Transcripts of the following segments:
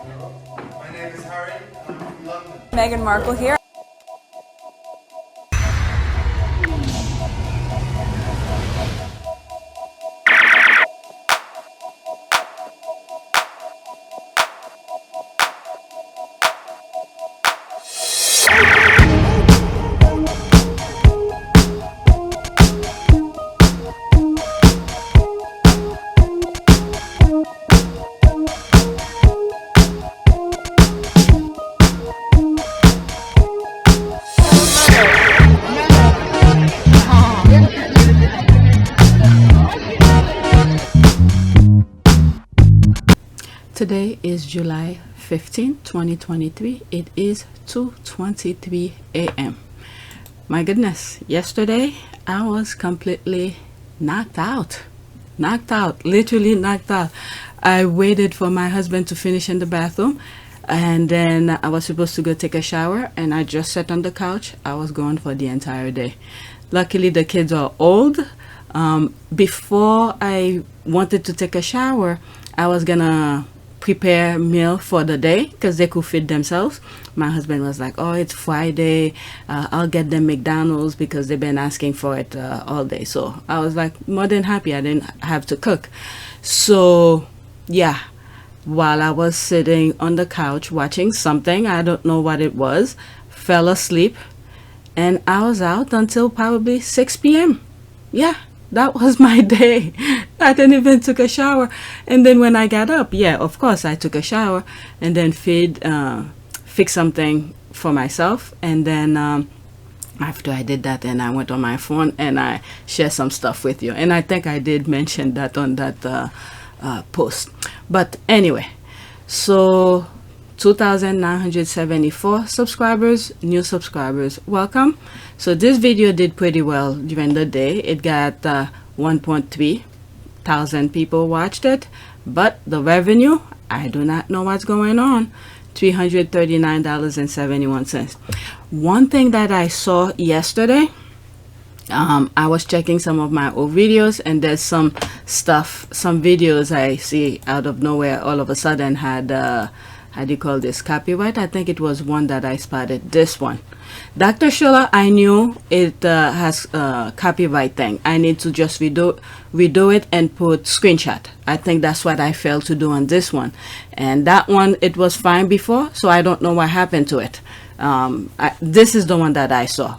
My name is Harry, and I'm from London. Meghan Markle here. Today is July 15, 2023. It is 2:23 a.m. My goodness, yesterday I was completely knocked out, literally knocked out. I waited for my husband to finish in the bathroom, and then I was supposed to go take a shower, and I just sat on the couch. I was gone for the entire day. Luckily the kids are old. Before I wanted to take a shower, I was gonna prepare meal for the day because they could feed themselves. My husband was like, oh, it's Friday, I'll get them McDonald's because they've been asking for it all day. So I was like more than happy I didn't have to cook. So yeah, while I was sitting on the couch watching something, I don't know what it was, fell asleep, and I was out until probably 6 p.m. Yeah, that was my day. I didn't even took a shower. And then when I got up, yeah, of course I took a shower and then fix something for myself. And then after I did that, and I went on my phone and I shared some stuff with you. And I think I did mention that on that post. But anyway, so 2,974 subscribers, new subscribers, welcome. So this video did pretty well during the day. It got 1.3 thousand people watched it, but the revenue, I do not know what's going on. $339.71. One thing that I saw yesterday, I was checking some of my old videos, and there's some videos I see out of nowhere all of a sudden had how do you call this, copyright. I think it was one that I spotted, this one. Dr. Schuller, I knew it has a copyright thing. I need to just redo it and put screenshot. I think that's what I failed to do on this one. And that one, it was fine before, so I don't know what happened to it. This is the one that I saw.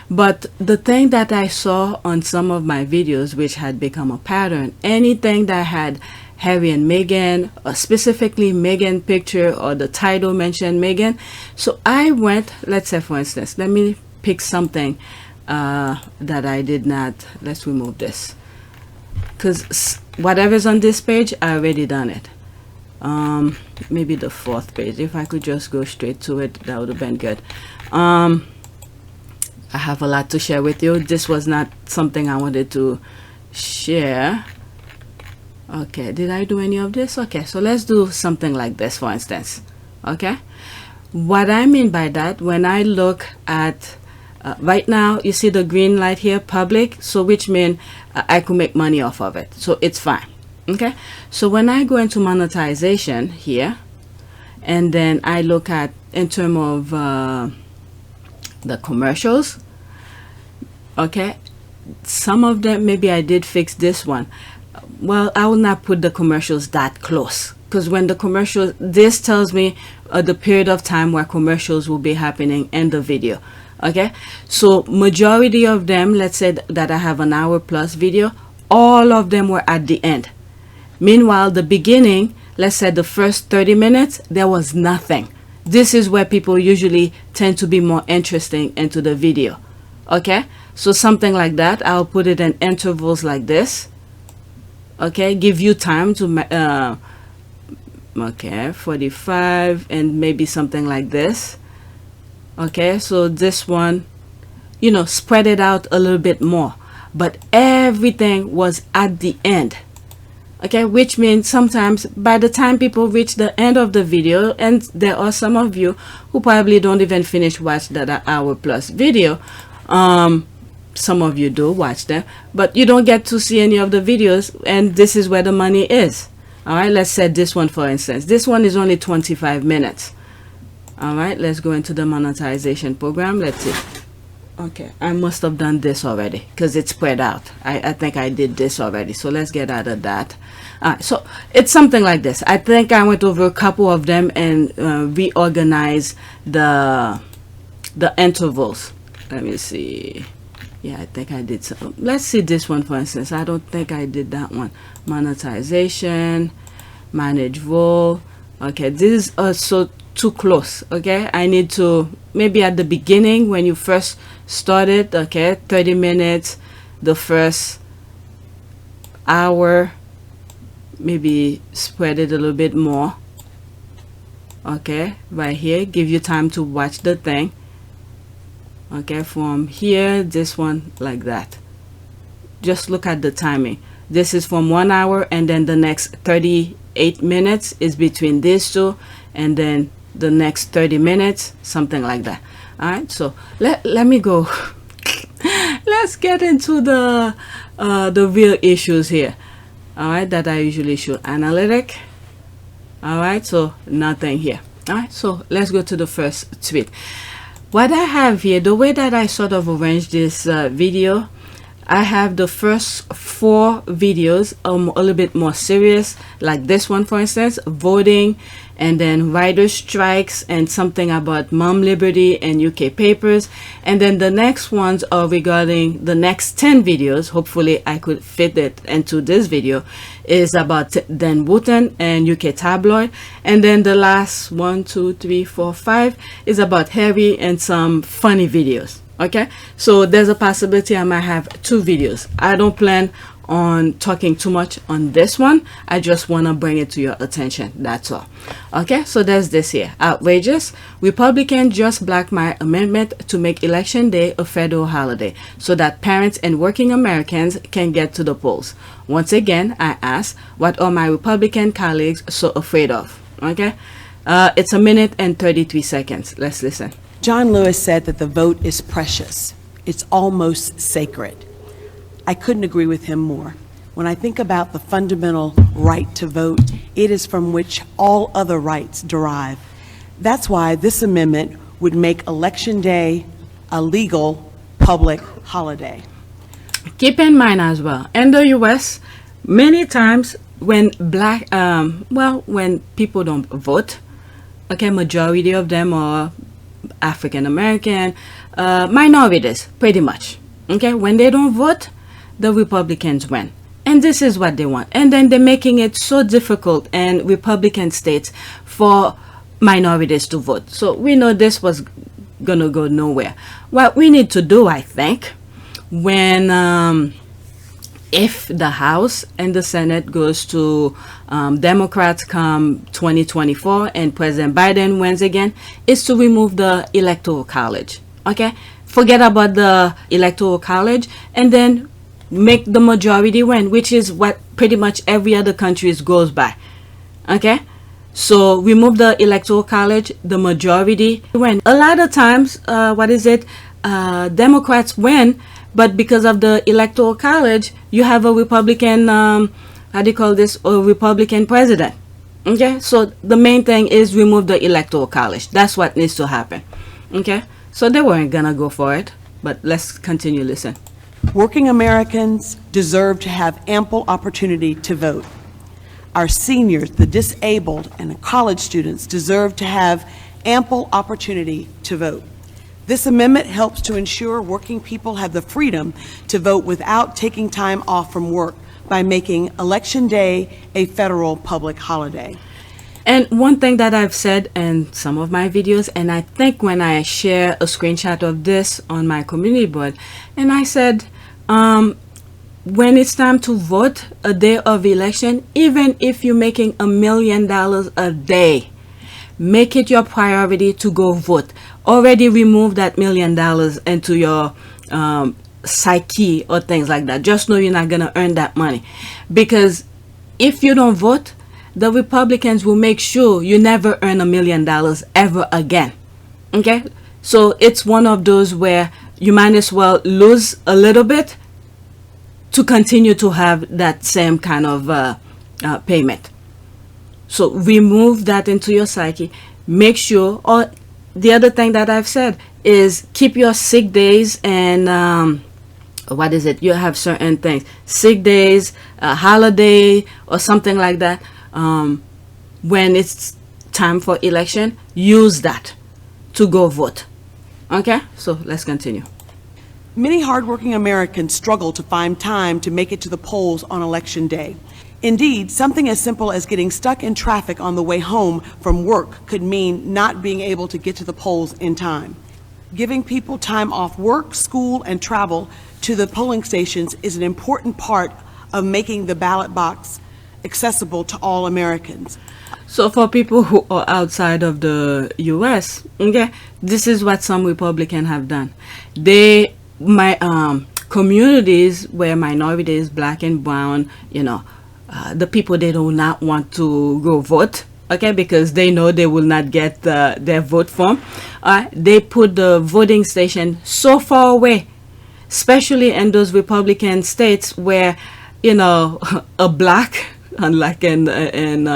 But the thing that I saw on some of my videos, which had become a pattern, anything that had Harry and Meghan, or specifically Meghan picture, or the title mentioned Meghan. So I went, let's say for instance, let me pick something that I did not, let's remove this, because whatever's on this page, I already done it. Maybe the 4th page, if I could just go straight to it, that would have been good. I have a lot to share with you. This was not something I wanted to share. Okay, did I do any of this? Okay, so let's do something like this, for instance. Okay, what I mean by that, when I look at right now, you see the green light here, public, so which means I could make money off of it, so it's fine. Okay, so when I go into monetization here, and then I look at in terms of the commercials, okay, some of them, maybe I did fix this one. Well, I will not put the commercials that close, because when the commercials, this tells me the period of time where commercials will be happening in the video. Okay, so majority of them, let's say that I have an hour plus video, all of them were at the end. Meanwhile, the beginning, let's say the first 30 minutes, there was nothing. This is where people usually tend to be more interesting into the video. Okay, so something like that, I'll put it in intervals like this. Okay, give you time to okay, 45, and maybe something like this. Okay, so this one, you know, spread it out a little bit more, but everything was at the end. Okay, which means sometimes by the time people reach the end of the video, and there are some of you who probably don't even finish watch that hour plus video, some of you do watch them, but you don't get to see any of the videos, and this is where the money is. All right, let's set this one for instance. This one is only 25 minutes. All right, let's go into the monetization program. Let's see. Okay, I must have done this already because it's spread out. I think I did this already. So let's get out of that. All right, so it's something like this. I think I went over a couple of them and reorganized the intervals. Let me see. Yeah, I think I did some. Let's see this one for instance. I don't think I did that one. Monetization, manage role. Okay, this is also too close. Okay, I need to maybe at the beginning when you first started. Okay, 30 minutes, the first hour, maybe spread it a little bit more. Okay, right here, give you time to watch the thing. Okay, from here, this one like that. Just look at the timing. This is from 1 hour, and then the next 38 minutes is between these two, and then the next 30 minutes, something like that. All right, so let me go. Let's get into the real issues here. All right, that I usually show. Analytic. All right, so nothing here. All right, so let's go to the first tweet. What I have here, the way that I sort of arranged this video, I have the first 4 videos a little bit more serious, like this one for instance, voting, and then writer strikes and something about mom liberty and UK papers, and then the next ones are regarding the next 10 videos. Hopefully I could fit it into this video, is about Dan Wootton and UK tabloid, and then the last 1, 2, 3, 4, 5 is about Harry and some funny videos. Okay, so there's a possibility I might have 2 videos. I don't plan on talking too much on this one. I just want to bring it to your attention, that's all. Okay, so there's this here. Outrageous. Republicans just blocked my amendment to make election day a federal holiday so that parents and working Americans can get to the polls. Once again, I ask, what are my Republican colleagues so afraid of? Okay, it's 1 minute and 33 seconds. Let's listen. John Lewis said that the vote is precious. It's almost sacred. I couldn't agree with him more. When I think about the fundamental right to vote, it is from which all other rights derive. That's why this amendment would make Election Day a legal public holiday. Keep in mind as well, in the US, many times when when people don't vote, okay, majority of them are African American, minorities, pretty much. Okay, when they don't vote, the Republicans win, and this is what they want. And then they're making it so difficult in Republican states for minorities to vote. So we know this was gonna go nowhere. What we need to do, I think, when if the House and the Senate goes to Democrats come 2024 and President Biden wins again, is to remove the Electoral College. Okay, forget about the Electoral College and then make the majority win, which is what pretty much every other country goes by. Okay, so remove the Electoral College, the majority win. A lot of times, Democrats win, but because of the Electoral College, you have a Republican, a Republican president. Okay, so the main thing is remove the Electoral College. That's what needs to happen. Okay, so they weren't gonna go for it, but let's continue. Listen. Working Americans deserve to have ample opportunity to vote. Our seniors, the disabled, and the college students deserve to have ample opportunity to vote. This amendment helps to ensure working people have the freedom to vote without taking time off from work by making Election Day a federal public holiday. And one thing that I've said in some of my videos, and I think when I share a screenshot of this on my community board, and I said, when it's time to vote a day of election, even if you're making $1 million a day, make it your priority to go vote. Already remove that $1 million into your psyche or things like that. Just know you're not gonna earn that money, because if you don't vote, the Republicans will make sure you never earn $1 million ever again. Okay, so it's one of those where you might as well lose a little bit to continue to have that same kind of payment. So remove that into your psyche. Make sure, or the other thing that I've said is keep your sick days and what is it? You have certain things, sick days, a holiday, or something like that. When it's time for election, use that to go vote. Okay, so let's continue. Many hardworking Americans struggle to find time to make it to the polls on Election Day. Indeed, something as simple as getting stuck in traffic on the way home from work could mean not being able to get to the polls in time. Giving people time off work, school, and travel to the polling stations is an important part of making the ballot box accessible to all Americans. So for people who are outside of the U.S., okay, this is what some Republicans have done. Communities where minorities, black and brown, the people, they do not want to go vote, okay, because they know they will not get their vote form. They put the voting station so far away, especially in those Republican states where, a black, unlike in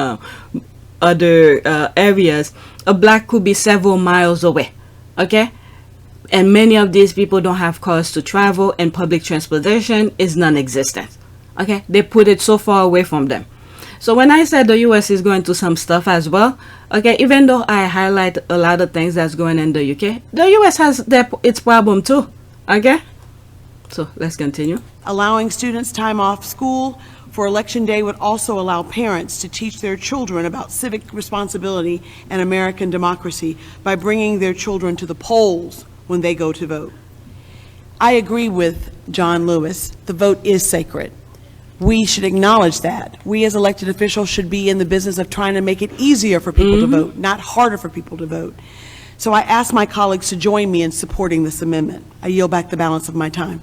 other areas, a black could be several miles away, okay? And many of these people don't have cars to travel, and public transportation is non-existent. Okay, they put it so far away from them. So when I said the U.S. is going to some stuff as well, okay, even though I highlight a lot of things that's going in the UK, the U.S. has its problem too. Okay, so let's continue. Allowing students time off school for Election Day would also allow parents to teach their children about civic responsibility and American democracy by bringing their children to the polls when they go to vote. I agree with John Lewis. The vote is sacred. We should acknowledge that. We as elected officials should be in the business of trying to make it easier for people to vote, not harder for people to vote. So I ask my colleagues to join me in supporting this amendment. I yield back the balance of my time.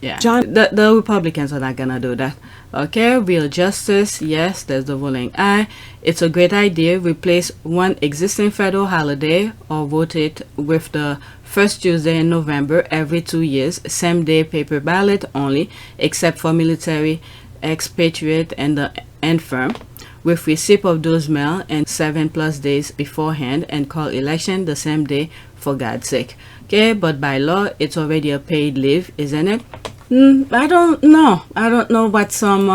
Yeah, John? The Republicans are not gonna do that. Okay, real justice, yes, there's the ruling aye. It's a great idea. Replace one existing federal holiday or vote it with the first Tuesday in November every 2 years, same day paper ballot only, except for military, expatriate, and the infirm, with receipt of those mail and 7+ days beforehand, and call election the same day for God's sake. Okay, but by law, it's already a paid leave, isn't it? I don't know. I don't know what some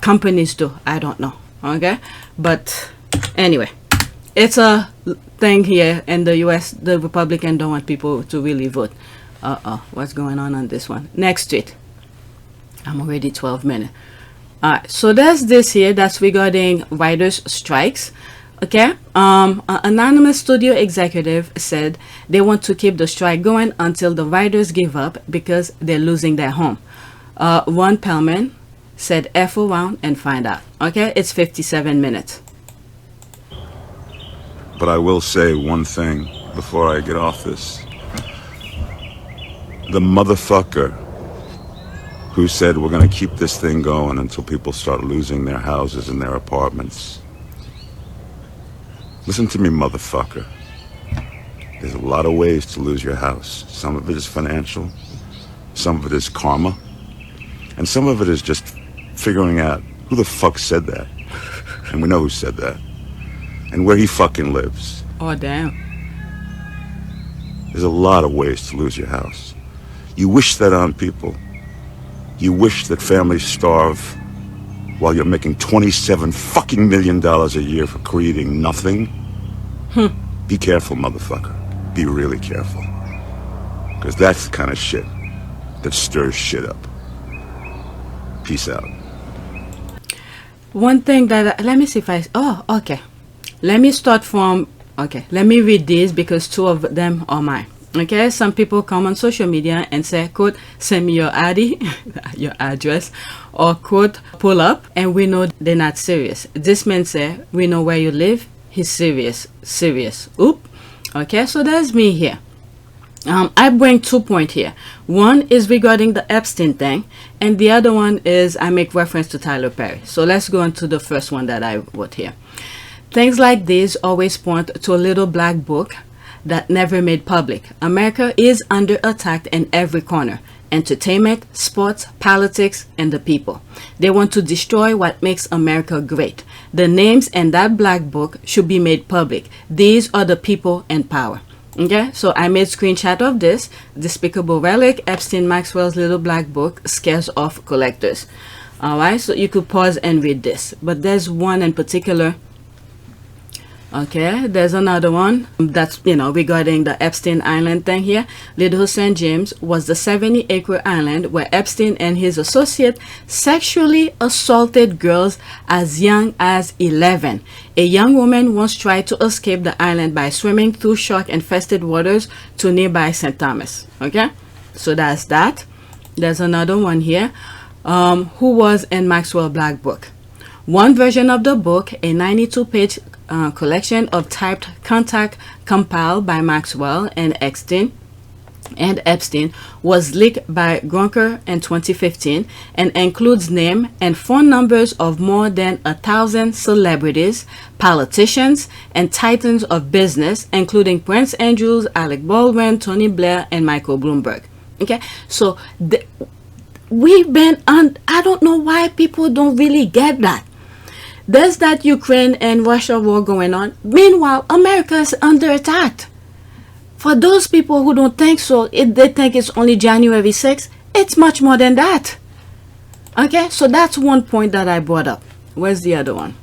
companies do. I don't know. Okay, but anyway, it's a thing here in the U.S. The Republicans don't want people to really vote. What's going on this one? Next tweet. I'm already 12 minutes. All right, so there's this here that's regarding writers' strikes. Okay, an anonymous studio executive said they want to keep the strike going until the writers give up because they're losing their home. Ron Pellman said F around and find out. Okay, it's 57 minutes. But I will say one thing before I get off this. The motherfucker who said we're going to keep this thing going until people start losing their houses and their apartments. Listen to me, motherfucker. There's a lot of ways to lose your house. Some of it is financial, some of it is karma, and some of it is just figuring out who the fuck said that. And we know who said that. And where he fucking lives. Oh, damn. There's a lot of ways to lose your house. You wish that on people. You wish that families starve while you're making $27 fucking million a year for creating nothing. Be careful, motherfucker. Be really careful. Because that's the kind of shit that stirs shit up. Peace out. One thing that, let me see if okay. Let me start from, let me read these because two of them are mine. Okay, some people come on social media and say, quote, send me your ID, your address, or quote, pull up, and we know they're not serious. This man say, we know where you live, he's serious. Oop. Okay, so there's me here. I bring 2 points here. One is regarding the Epstein thing, and the other one is I make reference to Tyler Perry. So let's go into the first one that I wrote here. Things like these always point to a little black book that never made public. America is under attack in every corner. entertainment, sports, politics, and the people. They want to destroy what makes America great. The names in that black book should be made public. These are the people in power. Okay, so I made screenshot of this. Despicable Relic, Epstein Maxwell's little black book scares off collectors. Alright, so you could pause and read this. But there's one in particular. Okay, there's another one that's, regarding the Epstein Island thing here. Little St. James was the 70-acre island where Epstein and his associate sexually assaulted girls as young as 11. A young woman once tried to escape the island by swimming through shark-infested waters to nearby St. Thomas. Okay, so that's that. There's another one here. Who was in Maxwell Black Book? One version of the book, a 92-page collection of typed contact compiled by Maxwell and Epstein, was leaked by Gronker in 2015 and includes name and phone numbers of more than 1,000 celebrities, politicians, and titans of business, including Prince Andrews, Alec Baldwin, Tony Blair, and Michael Bloomberg. Okay, so we've been on. I don't know why people don't really get that. There's that Ukraine and Russia war going on. Meanwhile, America is under attack. For those people who don't think so, they think it's only January 6th. It's much more than that. Okay, so that's one point that I brought up. Where's the other one?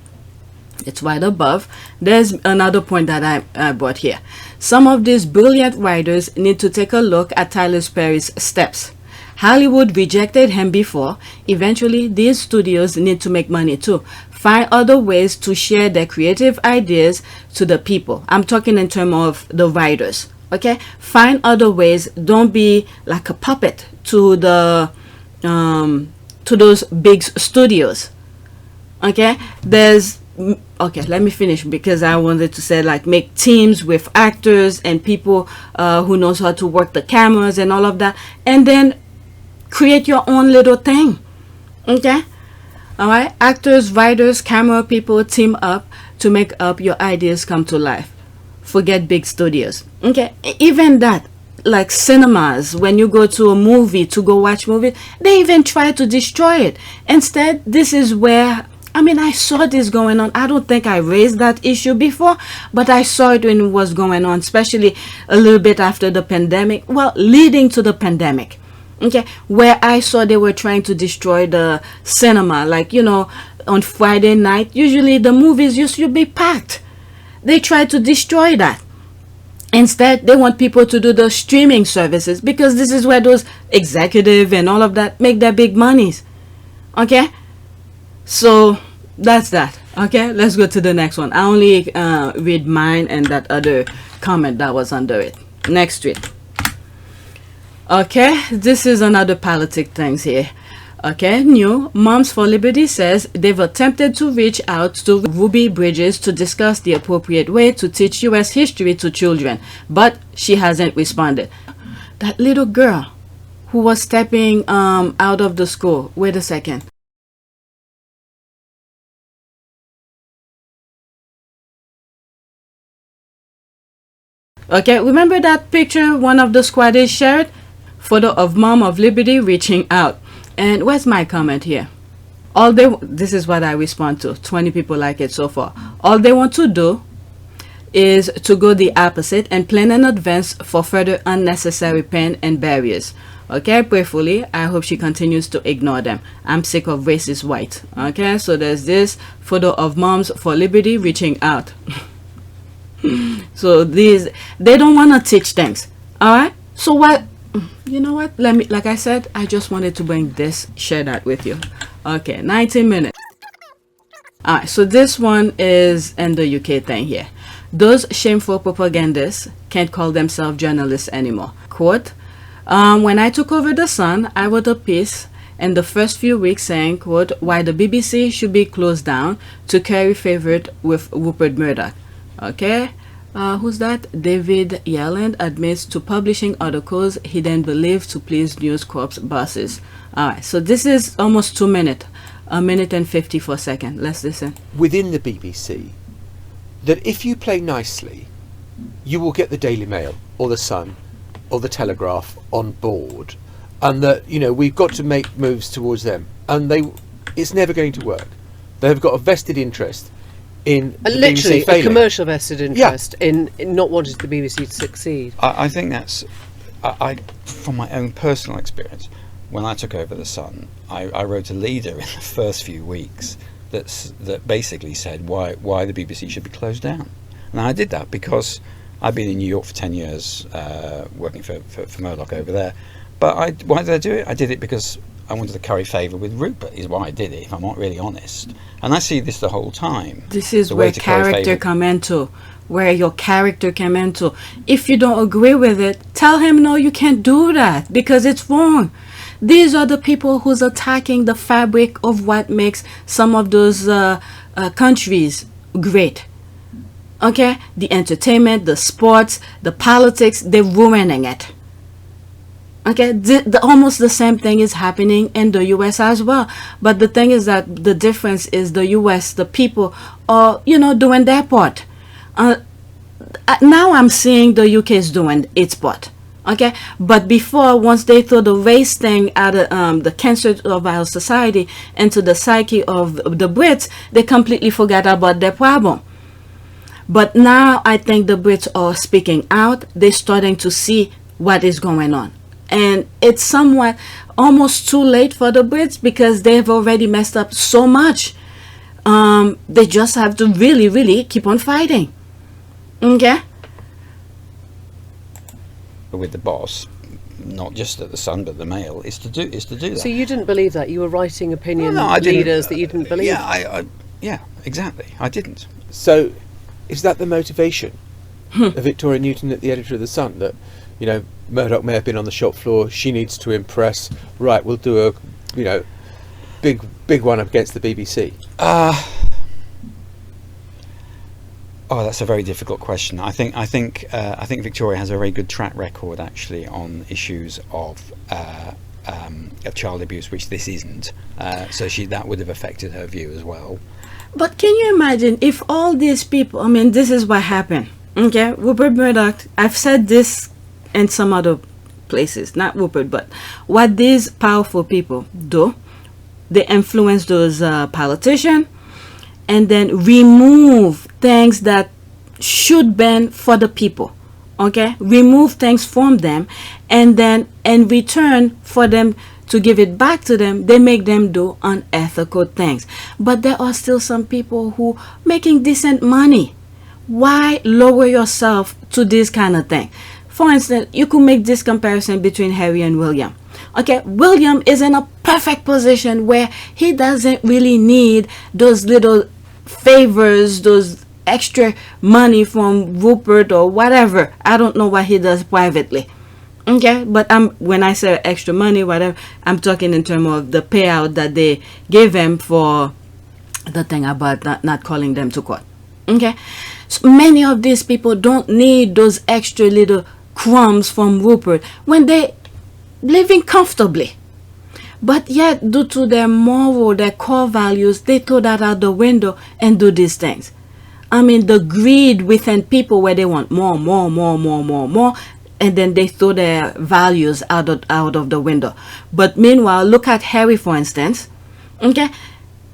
It's right above. There's another point that I brought here. Some of these brilliant writers need to take a look at Tyler Perry's steps. Hollywood rejected him before. Eventually, these studios need to make money too. Find other ways to share their creative ideas to the people. I'm talking in terms of the writers. Okay, find other ways. Don't be like a puppet to the to those big studios. Okay, let me finish because I wanted to say like make teams with actors and people who knows how to work the cameras and all of that, and then create your own little thing. Okay, all right, actors, writers, camera people team up to make up your ideas come to life. Forget big studios. Okay, even that, like cinemas, when you go to a movie to go watch movies, they even try to destroy it. Instead, this is where, I saw this going on. I don't think I raised that issue before, but I saw it when it was going on, especially a little bit after the pandemic, well, leading to the pandemic. Okay, where I saw they were trying to destroy the cinema, like, on Friday night, usually the movies used to be packed. They try to destroy that. Instead, they want people to do the streaming services because this is where those executive and all of that make their big monies. Okay, so that's that. Okay, let's go to the next one. I only read mine and that other comment that was under it. Next tweet. Okay, this is another politic things here. Okay, new Moms for Liberty says they've attempted to reach out to Ruby Bridges to discuss the appropriate way to teach U.S. history to children, but she hasn't responded. That little girl who was stepping out of the school. Wait a second. Okay, remember that picture one of the squatters shared? Photo of Mom of Liberty reaching out. And where's my comment here? This is what I respond to. 20 people like it so far. All they want to do is to go the opposite and plan in advance for further unnecessary pain and barriers. Okay, prayerfully, I hope she continues to ignore them. I'm sick of racist white. Okay, so there's this photo of Moms for Liberty reaching out. So they don't want to teach things. All right, so what? You know what, like I said, I just wanted to share that with you. Okay, 19 minutes. Alright, so this one is in the UK thing here. Those shameful propagandists can't call themselves journalists anymore. Quote, when I took over The Sun, I wrote a piece in the first few weeks saying, quote, why the BBC should be closed down to curry favor with Rupert Murdoch. Okay, who's that? David Lloyd admits to publishing articles he then believed to please News Corp's bosses. Alright, so this is almost 2 minutes. 1 minute and 54 seconds. Let's listen. Within the BBC, that if you play nicely, you will get the Daily Mail or the Sun or the Telegraph on board and that, you know, we've got to make moves towards them, and it's never going to work. They have got a vested interest in the literally BBC failing. a commercial vested interest in not wanting the BBC to succeed. I think that's, from my own personal experience, when I took over the Sun, I wrote a leader in the first few weeks that basically said why the BBC should be closed down. And I did that because I've been in New York for 10 years, working for Murdoch over there. But why did I do it? I did it because I wanted to curry favour with Rupert, is why I did it, if I'm not really honest. And I see this the whole time. This is The way where to curry character favour. come into, where your character come into. If you don't agree with it, tell him, no, you can't do that because it's wrong. These are the people who's attacking the fabric of what makes some of those countries great. Okay? The entertainment, the sports, the politics, they're ruining it. Okay, almost the same thing is happening in the US as well. But the thing is that the difference is the US, the people are, doing their part. Now I'm seeing the UK is doing its part. Okay, but before, once they throw the race thing out of the cancer of our society into the psyche of the Brits, they completely forgot about their problem. But now I think the Brits are speaking out. They're starting to see what is going on. And it's somewhat almost too late for the Brits because they've already messed up so much. They just have to really, really keep on fighting. Okay? With the boss, not just at the Sun but the Mail, is to do that. So you didn't believe that? You were writing opinion No, I didn't. leaders that you didn't believe? Yeah, exactly. I didn't. So, is that the motivation of Victoria Newton, the editor of the Sun, that, Murdoch may have been on the shop floor, she needs to impress, right, we'll do a, big one up against the BBC? Oh, that's a very difficult question. I think Victoria has a very good track record actually on issues of child abuse, which this isn't. So that would have affected her view as well. But can you imagine if all these people, this is what happened. Okay, Rupert Murdoch, I've said this in some other places, not Rupert, but what these powerful people do, they influence those politicians and then remove things that should be for the people. Okay, remove things from them, and then in return for them to give it back to them, they make them do unethical things. But there are still some people who making decent money. Why lower yourself to this kind of thing? For instance, you could make this comparison between Harry and William. Okay, William is in a perfect position where he doesn't really need those little favors, those extra money from Rupert or whatever. I don't know what he does privately. Okay, but when I say extra money, whatever, I'm talking in terms of the payout that they gave him for the thing about not calling them to court. Okay, so many of these people don't need those extra little crumbs from Rupert when they living comfortably. But yet, due to their moral, their core values, they throw that out the window and do these things. The greed within people where they want more, and then they throw their values out of the window. But meanwhile, look at Harry, for instance. Okay,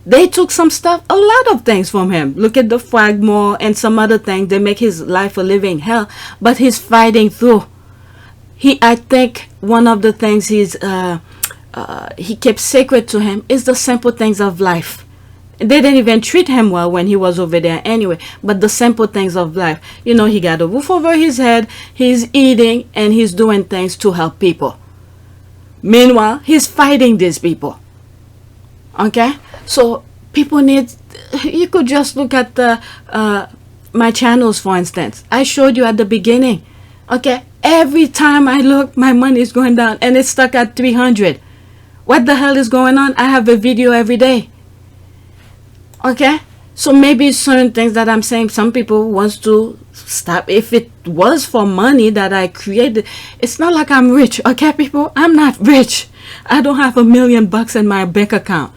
they took some stuff, a lot of things from him. Look at the Fragmore and some other things. They make his life a living hell, but he's fighting through. I think one of the things he kept sacred to him is the simple things of life. They didn't even treat him well when he was over there anyway, but the simple things of life. He got a roof over his head, he's eating, and he's doing things to help people. Meanwhile, he's fighting these people. Okay? So, people you could just look at my channels, for instance. I showed you at the beginning. Okay? Every time I look, my money is going down, and it's stuck at 300. What the hell is going on? I have a video every day. Okay, so maybe certain things that I'm saying, some people wants to stop. If it was for money that I created, it's not like I'm rich. Okay, people, I'm not rich. I don't have $1 million in my bank account.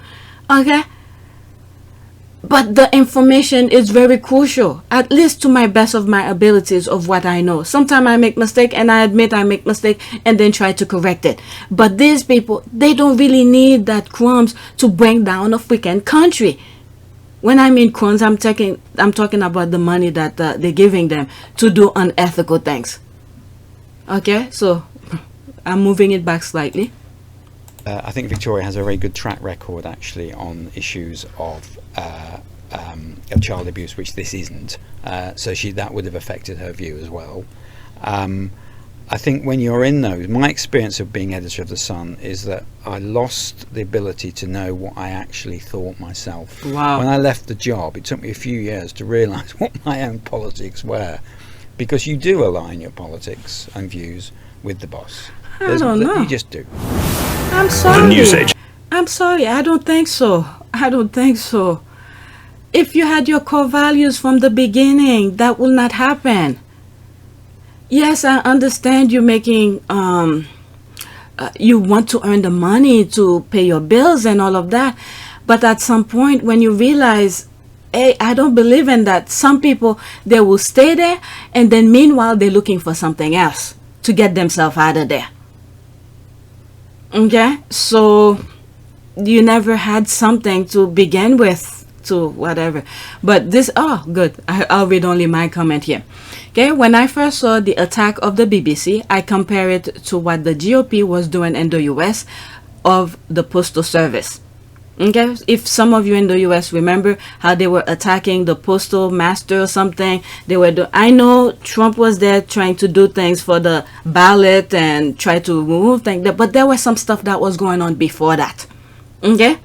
Okay, but the information is very crucial, at least to my best of my abilities of what I know. Sometimes I make mistake and I admit I make mistake and then try to correct it. But these people, they don't really need that crumbs to bring down a freaking country. When I mean crumbs, I'm talking about the money that they're giving them to do unethical things. Okay, so I'm moving it back slightly. I think Victoria has a very good track record actually on issues of child abuse, which this isn't. So that would have affected her view as well. I think when you're in those, my experience of being editor of The Sun is that I lost the ability to know what I actually thought myself. Wow. When I left the job, it took me a few years to realise what my own politics were, because you do align your politics and views with the boss. I don't know. You just do. I'm sorry. I'm sorry. I don't think so. I don't think so. If you had your core values from the beginning, that will not happen. Yes, I understand you making, you want to earn the money to pay your bills and all of that. But at some point when you realize, hey, I don't believe in that. Some people, they will stay there and then meanwhile they're looking for something else to get themselves out of there. Okay, so you never had something to begin with, to whatever. But this, oh, good. I'll read only my comment here. Okay, when I first saw the attack of the BBC, I compare it to what the GOP was doing in the US of the Postal Service. Okay, if some of you in the US remember how they were attacking the postal master or something, they were I know Trump was there trying to do things for the ballot and try to remove things, but there was some stuff that was going on before that. Okay,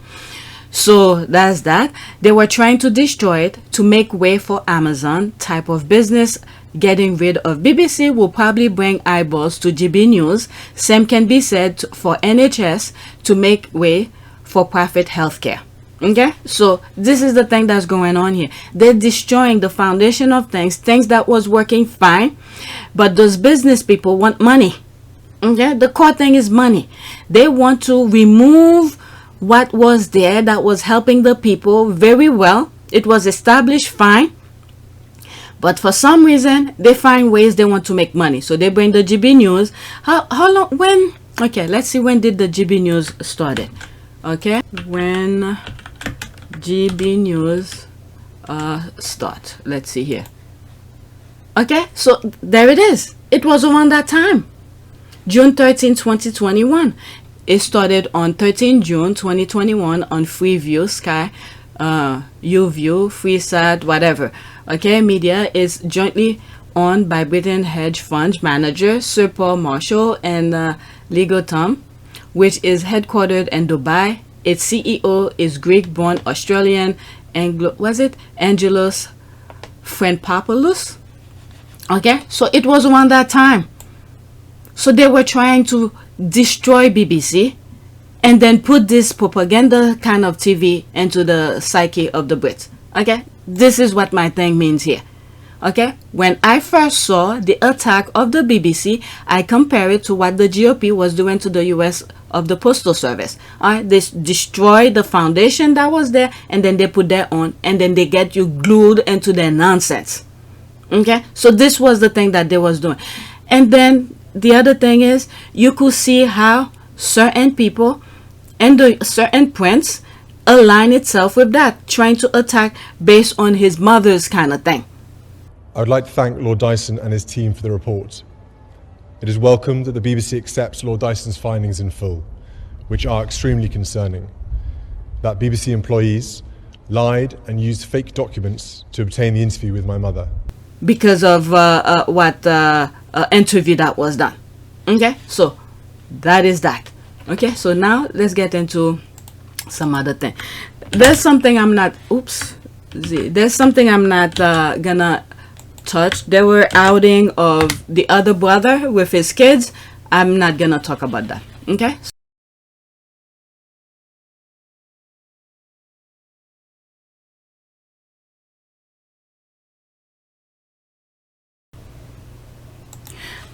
so that's that. They were trying to destroy it to make way for Amazon type of business. Getting rid of BBC will probably bring eyeballs to GB News. Same can be said for NHS to make way for profit healthcare. Okay, so this is the thing that's going on here. They're destroying the foundation of things that was working fine, but those business people want money. Okay, the core thing is money. They want to remove what was there that was helping the people very well. It was established fine, but for some reason they find ways they want to make money. So they bring the GB News. How long? When? Okay, let's see, when did the GB News started? Okay, when GB News start, let's see here. Okay, so there it is. It was around that time, June 13, 2021. It started on 13 June 2021 on Freeview, Sky, YouView, Freesat, whatever. Okay, media is jointly owned by Britain hedge fund manager Sir Paul Marshall and Legal Tom, which is headquartered in Dubai. Its CEO is Greek-born Australian Angelos Friendpopoulos. Okay, so it was around that time. So they were trying to destroy BBC and then put this propaganda kind of TV into the psyche of the Brits. Okay, this is what my thing means here. Okay, when I first saw the attack of the BBC, I compare it to what the GOP was doing to the US of the Postal Service. They destroyed the foundation that was there, and then they put their own, and then they get you glued into their nonsense. Okay, so this was the thing that they was doing. And then the other thing is, you could see how certain people and the certain prince align itself with that, trying to attack based on his mother's kind of thing. I would like to thank Lord Dyson and his team for the report. It is welcome that the BBC accepts Lord Dyson's findings in full, which are extremely concerning. That BBC employees lied and used fake documents to obtain the interview with my mother. Because of what interview that was done. Okay, so that is that. Okay, so now let's get into some other thing. There's something I'm not, there's something I'm not gonna touch. There were outing of the other brother with his kids. I'm not gonna talk about that. Okay,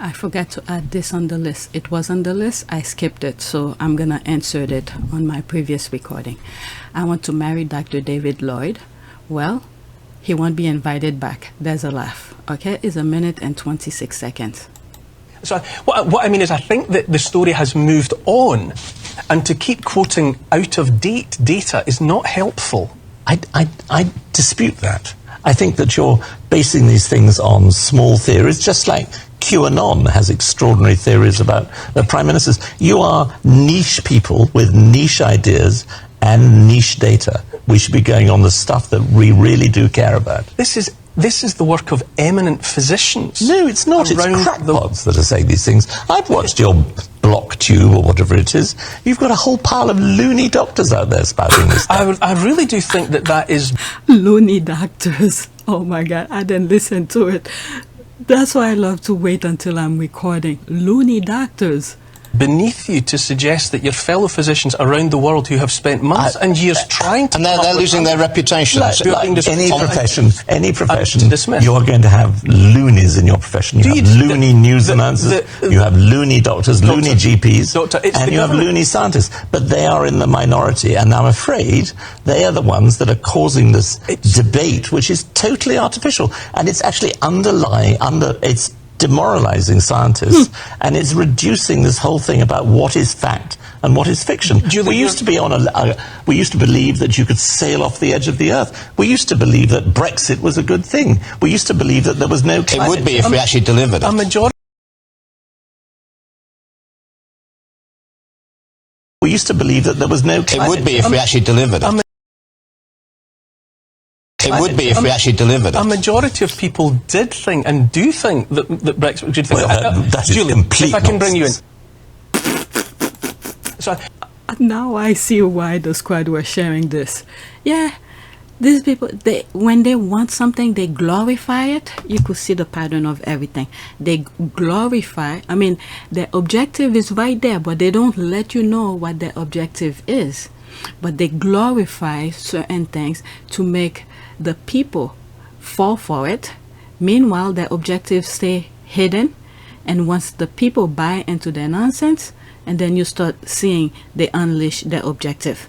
I forgot to add this on the list. It was on the list, I skipped it, so I'm gonna insert it on my previous recording. I want to marry Dr. David Lloyd, Well, he won't be invited back. There's a laugh. Okay, it's 1 minute and 26 seconds. So what I mean is, I think that the story has moved on, and to keep quoting out-of-date data is not helpful. I dispute that. I think that you're basing these things on small theories, just like QAnon has extraordinary theories about the prime ministers. You are niche people with niche ideas and niche data. We should be going on the stuff that we really do care about. This is the work of eminent physicians. No, it's not. It's crackpots that are saying these things. I've watched your block tube or whatever it is. You've got a whole pile of loony doctors out there spouting this stuff. I really do think that is... Loony doctors. Oh my God, I didn't listen to it. That's why I love to wait until I'm recording. Loony doctors. Beneath you to suggest that your fellow physicians around the world who have spent months and years trying to... And they're losing their reputations. Like any profession, you're going to have loonies in your profession. You have loony news announcers, you have loony doctors, loony GPs, and you have loony scientists. But they are in the minority, and I'm afraid they are the ones that are causing this debate, which is totally artificial. And it's actually it's demoralizing scientists, and it's reducing this whole thing about what is fact and what is fiction. We used to be we used to believe that you could sail off the edge of the earth. We used to believe that Brexit was a good thing. We used to believe that there was no climate. It would be if we actually delivered it. We used to believe that there was no climate. It would be if we actually delivered it. It would be if we actually delivered it. A majority of people did think and do think that Brexit was a good thing. Well, that is complete if I can bring you in. So, now I see why the squad were sharing this. Yeah, these people, when they want something, they glorify it. You could see the pattern of everything. They glorify, I mean, their objective is right there, but they don't let you know what their objective is. But they glorify certain things to make the people fall for it. Meanwhile, their objectives stay hidden, and once the people buy into their nonsense, and then you start seeing they unleash their objective.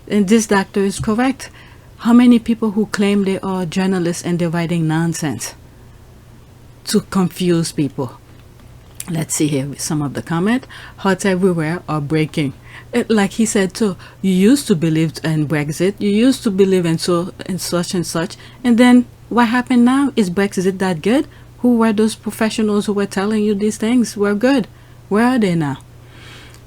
And this doctor is correct. How many people who claim they are journalists and they're writing nonsense to confuse people? Let's see here some of the comment. Hearts everywhere are breaking. Like he said too, you used to believe in Brexit, you used to believe in such and such, and then what happened now? Is Brexit that good? Who were those professionals who were telling you these things were good? Where are they now?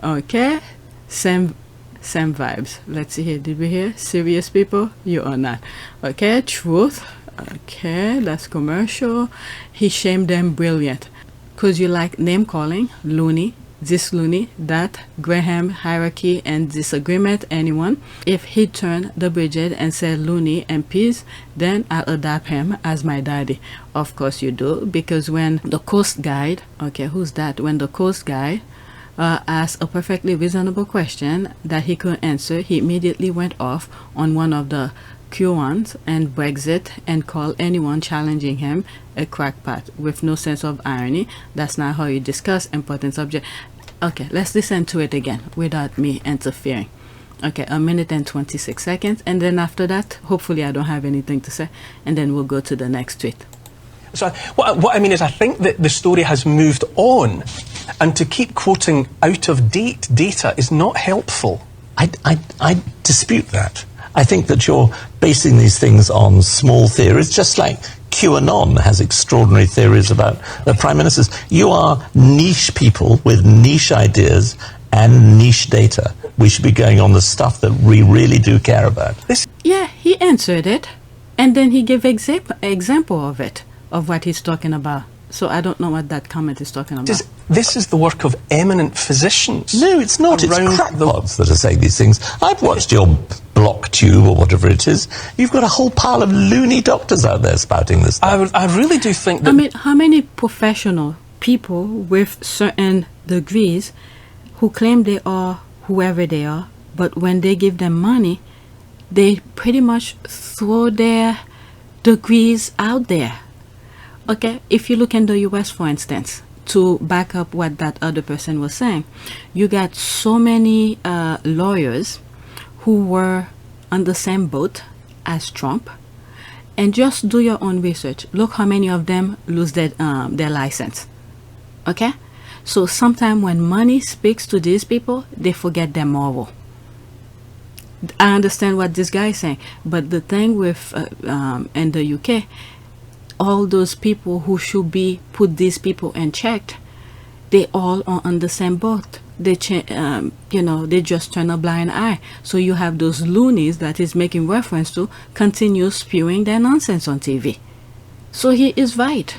Okay, same vibes. Let's see here. Did we hear serious people? You are not. Okay, truth. Okay, that's commercial. He shamed them. Brilliant. Because you like name calling, loony, this loony, that, Graham, hierarchy, and disagreement, anyone. If he turned the Bridget and said loony and peace, then I'll adopt him as my daddy. Of course you do, because when the Coast Guide, okay, who's that? When the Coast Guide asked a perfectly reasonable question that he couldn't answer, he immediately went off on one of the QAnons and Brexit and called anyone challenging him a crackpot with no sense of irony. That's not how you discuss important subject. Okay, let's listen to it again without me interfering. Okay, 1 minute and 26 seconds, and then after that, hopefully I don't have anything to say, and then we'll go to the next tweet. So what I mean is, I think that the story has moved on, and to keep quoting out-of-date data is not helpful. I dispute that. I think that you're basing these things on small theories, just like QAnon has extraordinary theories about the prime ministers. You are niche people with niche ideas and niche data. We should be going on the stuff that we really do care about. Yeah, he answered it, and then he gave example of it, of what he's talking about. So I don't know what that comment is talking about. This is the work of eminent physicians. No, it's not. It's crackpots that are saying these things. I've watched your block tube or whatever it is. You've got a whole pile of loony doctors out there spouting this stuff. I really do think that... I mean, how many professional people with certain degrees who claim they are whoever they are, but when they give them money, they pretty much throw their degrees out there. Okay, if you look in the US, for instance, to back up what that other person was saying, you got so many lawyers who were on the same boat as Trump, And just do your own research. Look how many of them lose their license. Okay? So sometimes when money speaks to these people, they forget their moral. I understand what this guy is saying, but the thing with in the UK, all those people who should be put these people in check, they all are on the same boat. They they just turn a blind eye. So you have those loonies that is making reference to continue spewing their nonsense on TV. So he is right.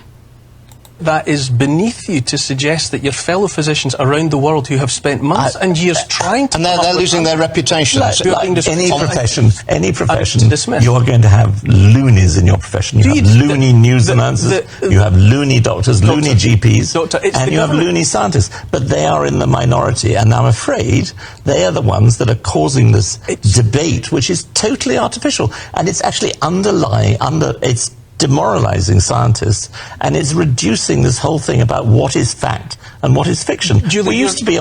That is beneath you to suggest that your fellow physicians around the world who have spent months and years trying to... And they're losing their reputations. Like any profession, you're going to have loonies in your profession. You have loony news announcers, you have loony doctors, loony GPs, and you have loony scientists. But they are in the minority, and I'm afraid they are the ones that are causing this debate, which is totally artificial. And it's actually it's demoralizing scientists, and it's reducing this whole thing about what is fact and what is fiction. We used to be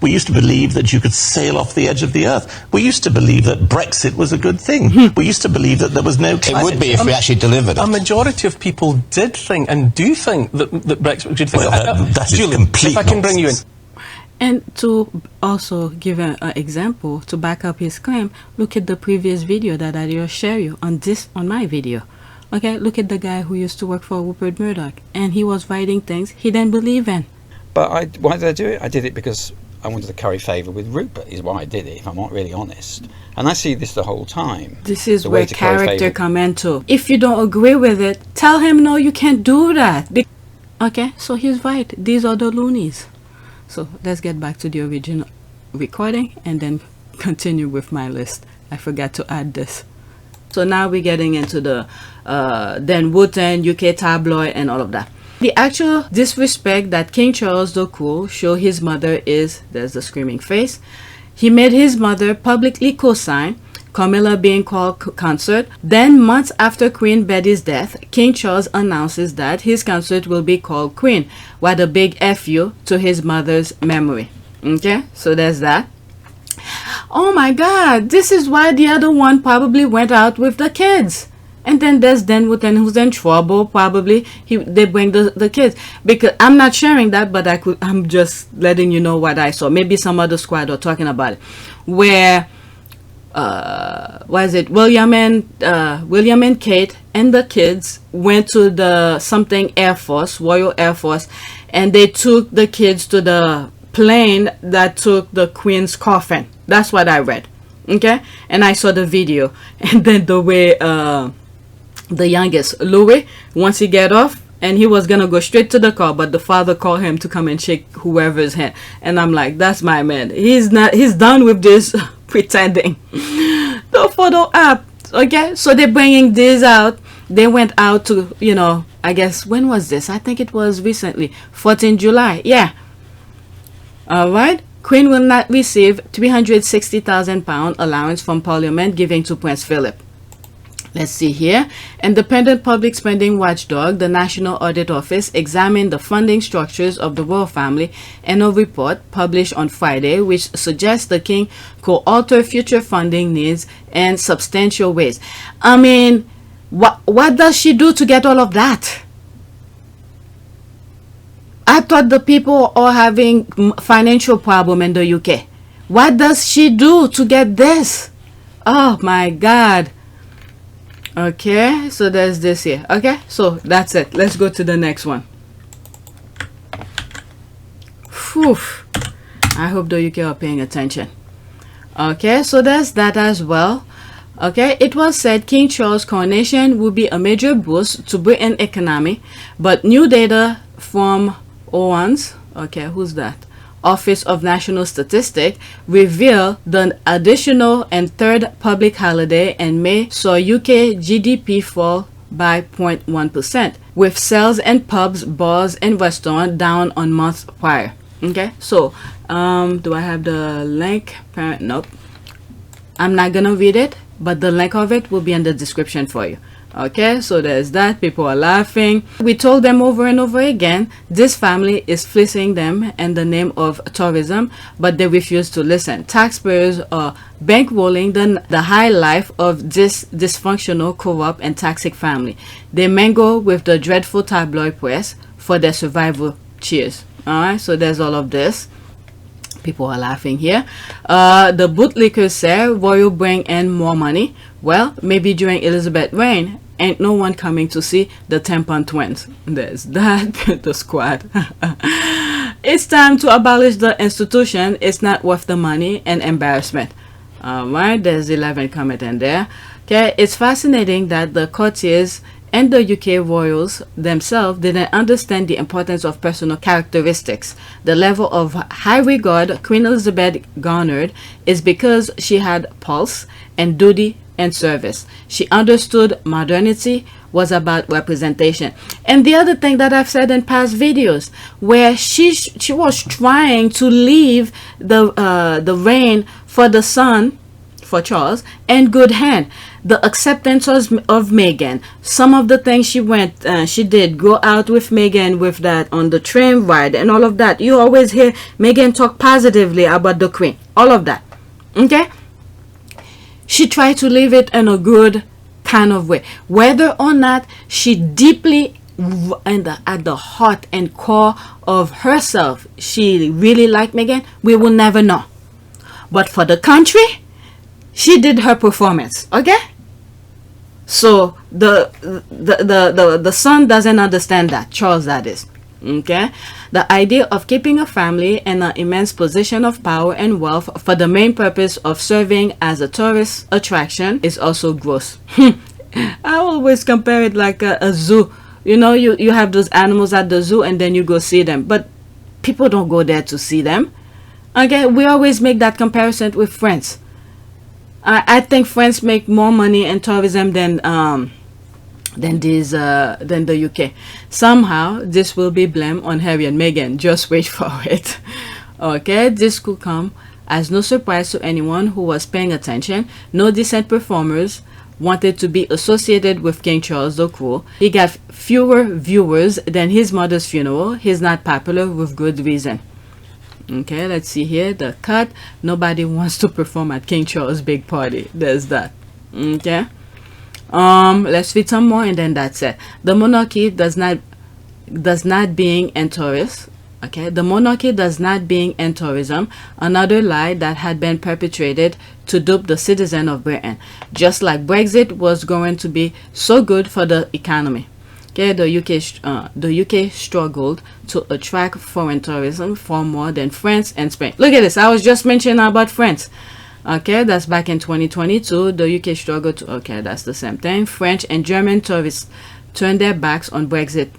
we used to believe that you could sail off the edge of the earth. We used to believe that Brexit was a good thing. We used to believe that there was no climate. It would be if we actually delivered it. A majority of people did think and do think that Brexit was a good thing. Well, that is complete if I can bring you in. And to also give an example to back up his claim, look at the previous video that I just shared you on my video. Okay, look at the guy who used to work for Rupert Murdoch, and he was writing things he didn't believe in. But why did I do it? I did it because I wanted to curry favour with Rupert, is why I did it, if I'm not really honest. And I see this the whole time. This is where character come into. If you don't agree with it, tell him, no, you can't do that. Okay, so he's right. These are the loonies. So let's get back to the original recording and then continue with my list. I forgot to add this. So now we're getting into the Dan Wootton, UK tabloid, and all of that. The actual disrespect that King Charles the Cruel showed his mother is, there's the screaming face. He made his mother publicly co-sign Camilla being called consort. Then months after Queen Betty's death, King Charles announces that his consort will be called Queen, with a big FU to his mother's memory. Okay, so there's that. Oh my God, this is why the other one probably went out with the kids. And then there's Dan Wootton who's in trouble, probably. They bring the kids. Because I'm not sharing that, but I'm just letting you know what I saw. Maybe some other squad are talking about it. Where, William and Kate and the kids went to the something Air Force, Royal Air Force, and they took the kids to the plane that took the Queen's coffin. That's what I read. Okay, and I saw the video, and then the way the youngest Louis, once he get off, and he was gonna go straight to the car, but the father called him to come and shake whoever's hand, and I'm like, that's my man. He's done with this pretending. The photo app. Okay, so they're bringing this out. They went out to, I guess, when was this? I think it was recently, 14 July. Yeah. All right. Queen will not receive £360,000 allowance from Parliament giving to Prince Philip. Let's see here. Independent public spending watchdog, the National Audit Office, examined the funding structures of the royal family in a report published on Friday, which suggests the king could alter future funding needs in substantial ways. I mean, what does she do to get all of that? I thought the people are having financial problem in the UK. What does she do to get this? Oh my God. Okay, so there's this here. Okay, so that's it. Let's go to the next one. Whew. I hope the UK are paying attention. Okay, so there's that as well. Okay, it was said King Charles' coronation will be a major boost to Britain's economy, but new data from OAN's, okay, who's that? Office of National Statistics revealed the additional and third public holiday in May saw UK GDP fall by 0.1%, with sales in pubs, bars, and restaurants down on months prior. Okay, so do I have the link? Nope. I'm not gonna read it, but the link of it will be in the description for you. Okay, so there's that. People are laughing. We told them over and over again, this family is fleecing them in the name of tourism, but they refuse to listen. Taxpayers are bankrolling the high life of this dysfunctional, corrupt, and toxic family. They mingle with the dreadful tabloid press for their survival. Cheers. Alright, so there's all of this. People are laughing here. The bootlickers say royal bring in more money. Well, maybe during Elizabeth reign, ain't no one coming to see the Tampon twins. There's that. The squad. It's time to abolish the institution. It's not worth the money and embarrassment. Alright, there's 11 comment in there. Okay, it's fascinating that the courtiers and the UK royals themselves didn't understand the importance of personal characteristics. The level of high regard Queen Elizabeth garnered is because she had pulse and duty and service. She understood modernity was about representation. And the other thing that I've said in past videos, where she was trying to leave the reign for the son, for Charles, in good hand. The acceptance of Meghan, some of the things she did, go out with Meghan with that on the train ride and all of that. You always hear Meghan talk positively about the Queen, all of that. Okay, she tried to leave it in a good kind of way, whether or not she deeply at the heart and core of herself she really liked Meghan, we will never know. But for the country, she did her performance. Okay, so the son doesn't understand that, Charles that is. Okay, the idea of keeping a family in an immense position of power and wealth for the main purpose of serving as a tourist attraction is also gross. I always compare it like a zoo. You know, you have those animals at the zoo and then you go see them, but people don't go there to see them. Okay, we always make that comparison with France. I think France make more money in tourism than the UK. Somehow this will be blamed on Harry and Meghan. Just wait for it. Okay, this could come as no surprise to anyone who was paying attention. No decent performers wanted to be associated with King Charles the Cruel. He got fewer viewers than his mother's funeral. He's not popular with good reason. Okay, let's see here the cut. Nobody wants to perform at King Charles' big party. There's that. Okay, let's read some more and then that's it. The monarchy does not being in tourist. Okay, the monarchy does not being in tourism, another lie that had been perpetrated to dupe the citizen of Britain, just like Brexit was going to be so good for the economy. Okay, the UK struggled to attract foreign tourism far more than France and Spain. Look at this. I was just mentioning about France. Okay, that's back in 2022. The UK struggled to. Okay, that's the same thing. French and German tourists turned their backs on Britain,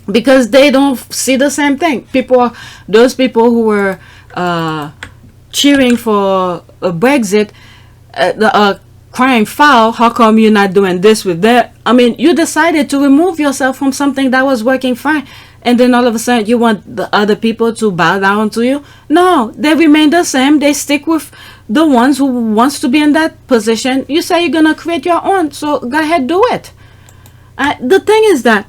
because they don't see the same thing. Those people who were cheering for Brexit, crying foul, how come you're not doing this with that? I mean, you decided to remove yourself from something that was working fine, and then all of a sudden you want the other people to bow down to you? No, they remain the same. They stick with the ones who wants to be in that position. You say you're gonna create your own, so go ahead, do it. The thing is that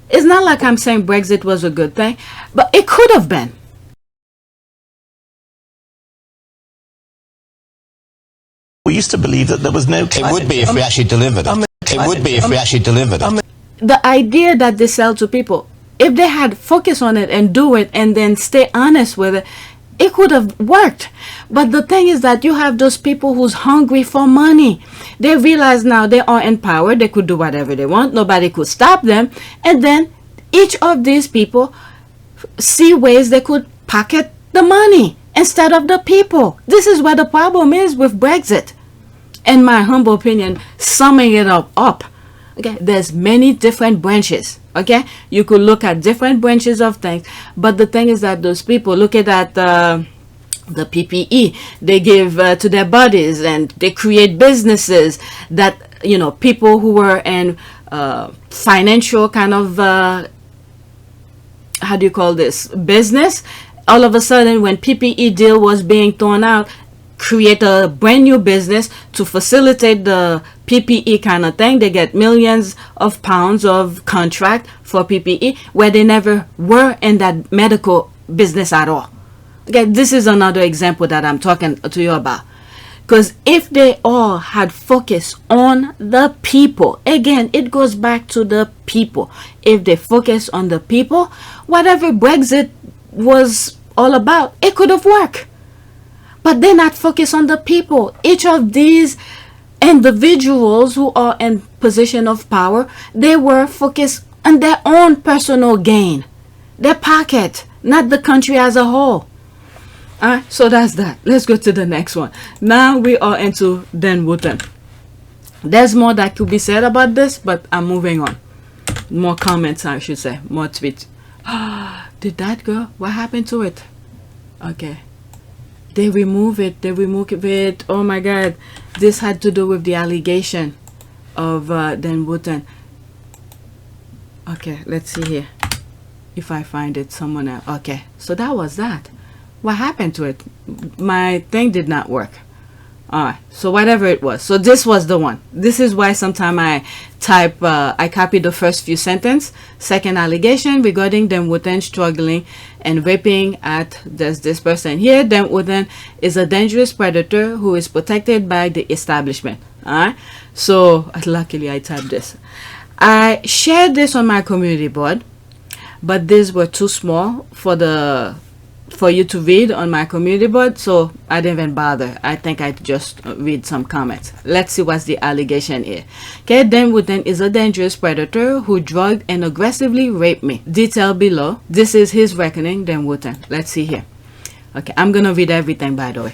it's not like I'm saying Brexit was a good thing, but it could have been. We used to believe that there was no climate. It would be if we actually delivered it. It would be if we actually delivered it. The idea that they sell to people, if they had focus on it and do it and then stay honest with it, it could have worked. But the thing is that you have those people who's hungry for money. They realize now they are in power. They could do whatever they want. Nobody could stop them. And then each of these people see ways they could pocket the money instead of the people. This is where the problem is with Brexit. In my humble opinion, summing it up, okay, there's many different branches. Okay, you could look at different branches of things, but the thing is that those people, look at that the PPE they give to their bodies, and they create businesses that, you know, people who were in financial kind of how do you call this, business, all of a sudden when PPE deal was being thrown out, create a brand new business to facilitate the PPE kind of thing. They get millions of pounds of contract for PPE where they never were in that medical business at all. Okay, this is another example that I'm talking to you about. Because if they all had focused on the people, again, it goes back to the people. If they focus on the people, whatever Brexit was all about, it could have worked. But they're not focused on the people. Each of these individuals who are in position of power, they were focused on their own personal gain, their pocket, not the country as a whole. Alright, so that's that. Let's go to the next one. Now we are into Dan Wootton. There's more that could be said about this, but I'm moving on. More comments, I should say. More tweets. Did that go? What happened to it? Okay. They remove it. They remove it. Oh my God. This had to do with the allegation of Dan Wootton. Okay, let's see here. If I find it, someone else. Okay, so that was that. What happened to it? My thing did not work. Alright, so whatever it was. So this was the one. This is why sometimes I type, I copy the first few sentences. Second allegation regarding Dan Wootton struggling and raping at this person. Here, Dan Wootton is a dangerous predator who is protected by the establishment. Alright, so luckily I typed this. I shared this on my community board, but these were too small for you to read on my community board, so I didn't even bother. I think I just read some comments. Let's see what's the allegation here. Okay, Dan Wootton is a dangerous predator who drugged and aggressively raped me. Detail below. This is his reckoning, Dan Wootton. Let's see here. Okay, I'm gonna read everything, by the way.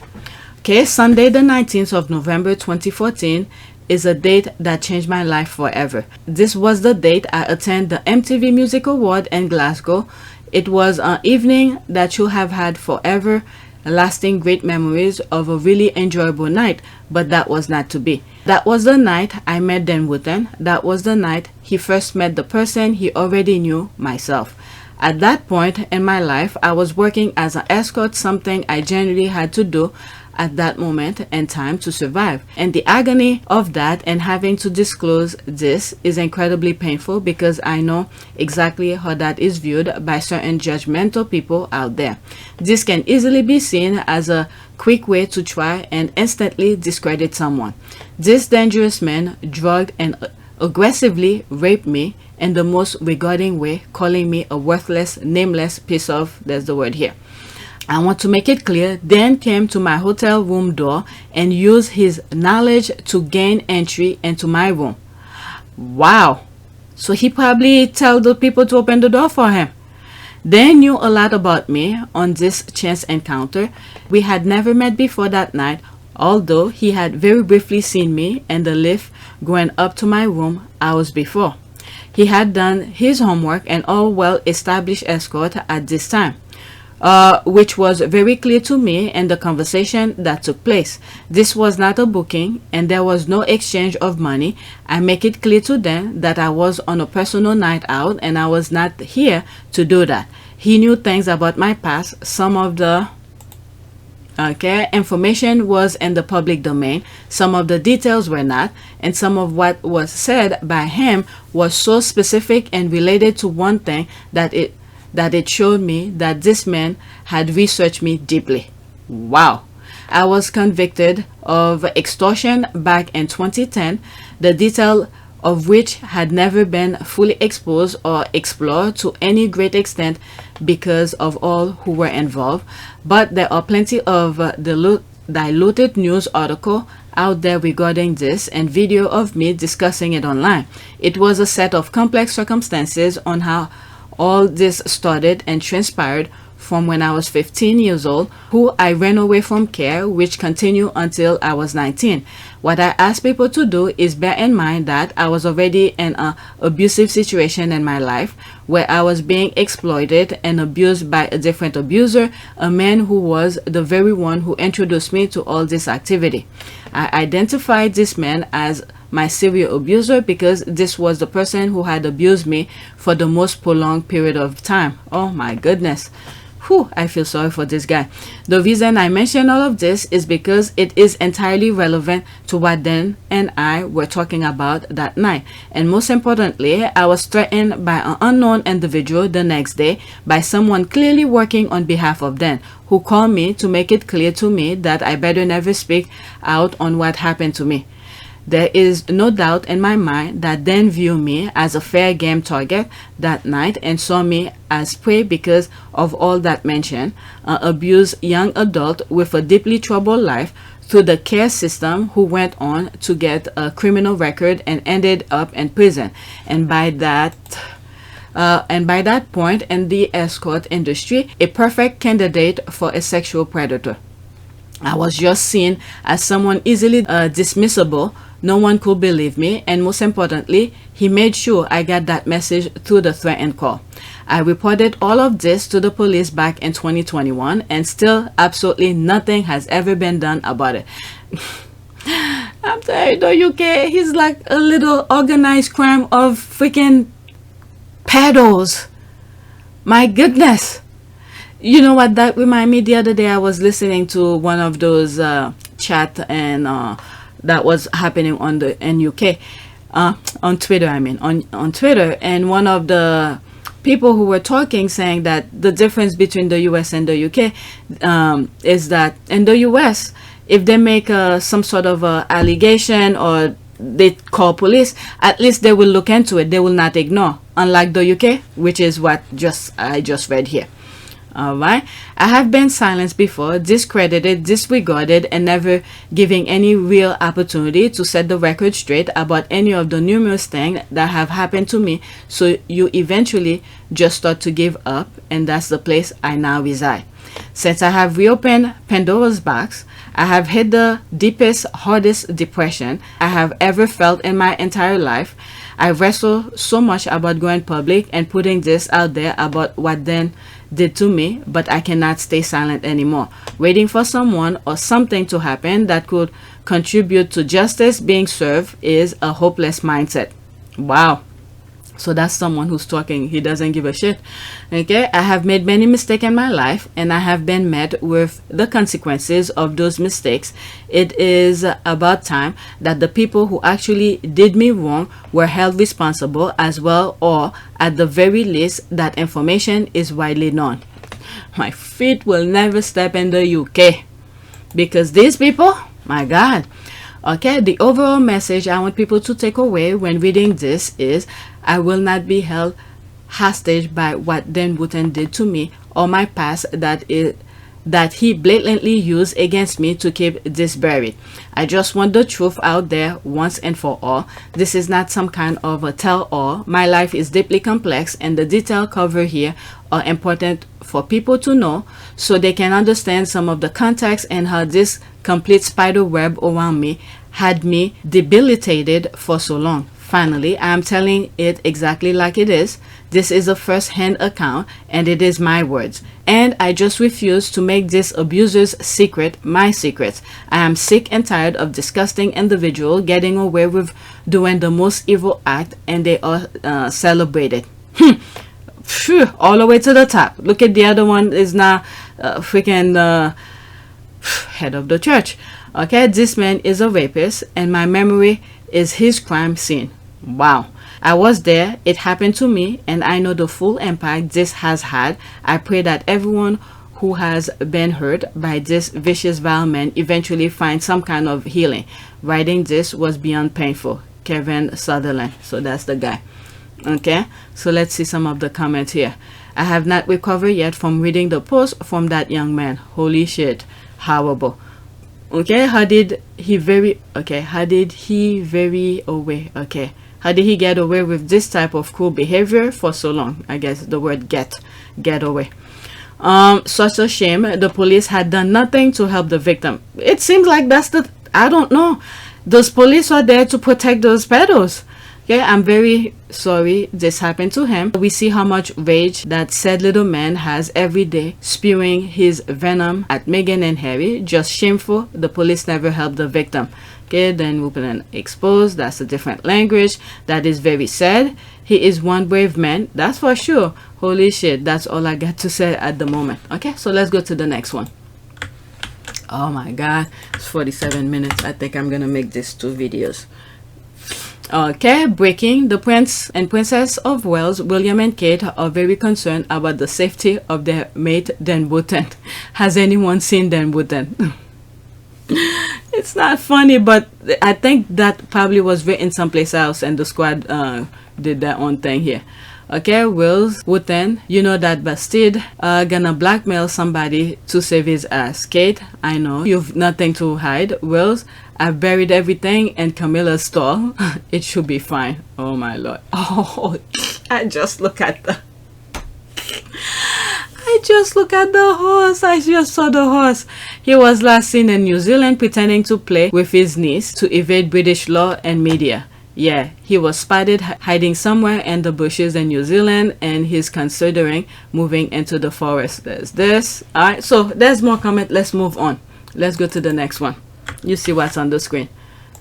Okay, Sunday the 19th of November 2014 is a date that changed my life forever. This was the date I attended the MTV Music Award in Glasgow. It was an evening that should have had forever lasting great memories of a really enjoyable night, but that was not to be. That was the night I met Dan Wootton. That was the night he first met the person he already knew, myself. At that point in my life, I was working as an escort, something I generally had to do at that moment in time to survive. And the agony of that and having to disclose this is incredibly painful because I know exactly how that is viewed by certain judgmental people out there. This can easily be seen as a quick way to try and instantly discredit someone. This dangerous man drugged and aggressively raped me in the most regarding way, calling me a worthless, nameless piece of, there's the word here. I want to make it clear, Dan came to my hotel room door and used his knowledge to gain entry into my room. Wow. So he probably told the people to open the door for him. Dan knew a lot about me on this chance encounter. We had never met before that night, although he had very briefly seen me in the lift going up to my room hours before. He had done his homework and all well-established escort at this time. Which was very clear to me in the conversation that took place. This was not a booking and there was no exchange of money. I make it clear to them that I was on a personal night out and I was not here to do that. He knew things about my past. Some of the information was in the public domain. Some of the details were not, and some of what was said by him was so specific and related to one thing that it showed me that this man had researched me deeply. Wow. I was convicted of extortion back in 2010, the detail of which had never been fully exposed or explored to any great extent because of all who were involved. But there are plenty of diluted news articles out there regarding this and video of me discussing it online. It was a set of complex circumstances on how all this started and transpired from when I was 15 years old, who I ran away from care, which continued until I was 19. What I ask people to do is bear in mind that I was already in an abusive situation in my life where I was being exploited and abused by a different abuser, a man who was the very one who introduced me to all this activity. I identified this man as my serial abuser because this was the person who had abused me for the most prolonged period of time. Oh my goodness. Whew, I feel sorry for this guy. The reason I mention all of this is because it is entirely relevant to what Dan and I were talking about that night. And most importantly, I was threatened by an unknown individual the next day by someone clearly working on behalf of Dan, who called me to make it clear to me that I better never speak out on what happened to me. There is no doubt in my mind that Dan viewed me as a fair game target that night and saw me as prey because of all that mentioned, an abused young adult with a deeply troubled life through the care system who went on to get a criminal record and ended up in prison. And by that point in the escort industry, a perfect candidate for a sexual predator. I was just seen as someone easily dismissible. No one could believe me, and most importantly, he made sure I got that message through the threatened call. I reported all of this to the police back in 2021, and still absolutely nothing has ever been done about it. I'm telling you, the UK, he's like a little organized crime of freaking pedos. My goodness. You know what that reminded me? The other day I was listening to one of those chat and that was happening on the UK on Twitter. I mean on Twitter, and one of the people who were talking saying that the difference between the US and the UK is that in the US, if they make some sort of allegation or they call police, at least they will look into it. They will not ignore, unlike the UK, which is what I just read here. Alright, I have been silenced before, discredited, disregarded, and never giving any real opportunity to set the record straight about any of the numerous things that have happened to me, so you eventually just start to give up, and that's the place I now reside. Since I have reopened Pandora's box, I have hit the deepest, hardest depression I have ever felt in my entire life. I wrestle so much about going public and putting this out there about what Dan did to me, but I cannot stay silent anymore. Waiting for someone or something to happen that could contribute to justice being served is a hopeless mindset. Wow. So that's someone who's talking. He doesn't give a shit. Okay, I have made many mistakes in my life, and I have been met with the consequences of those mistakes. It is about time that the people who actually did me wrong were held responsible as well, or at the very least that information is widely known. My feet will never step in the UK because these people, my God. Okay, the overall message I want people to take away when reading this is I will not be held hostage by what Dan Wootton did to me or my past that he blatantly used against me to keep this buried. I just want the truth out there once and for all. This is not some kind of a tell-all. My life is deeply complex, and the details covered here are important for people to know so they can understand some of the context and how this complete spider web around me had me debilitated for so long. Finally, I am telling it exactly like it is. This is a first-hand account, and it is my words. And I just refuse to make this abuser's secret my secret. I am sick and tired of disgusting individuals getting away with doing the most evil act, and they are celebrated. All the way to the top. Look at the other one is now freaking head of the church. Okay, this man is a rapist, and my memory is his crime scene. Wow. I was there, it happened to me, and I know the full impact this has had. I pray that everyone who has been hurt by this vicious vile man eventually finds some kind of healing. Writing this was beyond painful. Kevin Sutherland. So that's the guy. Okay, so let's see some of the comments here. I have not recovered yet from reading the post from that young man. Holy shit. Horrible. Okay, how did he get away with this type of cruel behavior for so long? I guess the word get away. Such a shame. The police had done nothing to help the victim. It seems like I don't know. Those police are there to protect those pedos. Okay, I'm very sorry this happened to him. We see how much rage that said little man has every day, spewing his venom at Meghan and Harry. Just shameful. The police never helped the victim. Okay, Dan Wootton exposed. That's a different language. That is very sad. He is one brave man, that's for sure. Holy shit, that's all I got to say at the moment. Okay, so let's go to the next one. Oh my god, it's 47 minutes. I think I'm gonna make this 2 videos. Okay, breaking. The Prince and Princess of Wales, William and Kate, are very concerned about the safety of their mate Dan Wootton. Has anyone seen Dan Wootton? It's not funny, but I think that probably was written someplace else and the squad did their own thing here. Okay, Wills Wootton, you know that Bastide gonna blackmail somebody to save his ass. Kate, I know you've nothing to hide. Wills, I've buried everything in Camilla's stall. It should be fine. Oh my lord. Oh, I just look at the horse. I just saw the horse. He was last seen in New Zealand pretending to play with his niece to evade British law and media. Yeah, he was spotted hiding somewhere in the bushes in New Zealand, and he's considering moving into the forest. There's this. Alright, so there's more comment. Let's move on. Let's go to the next one. You see what's on the screen.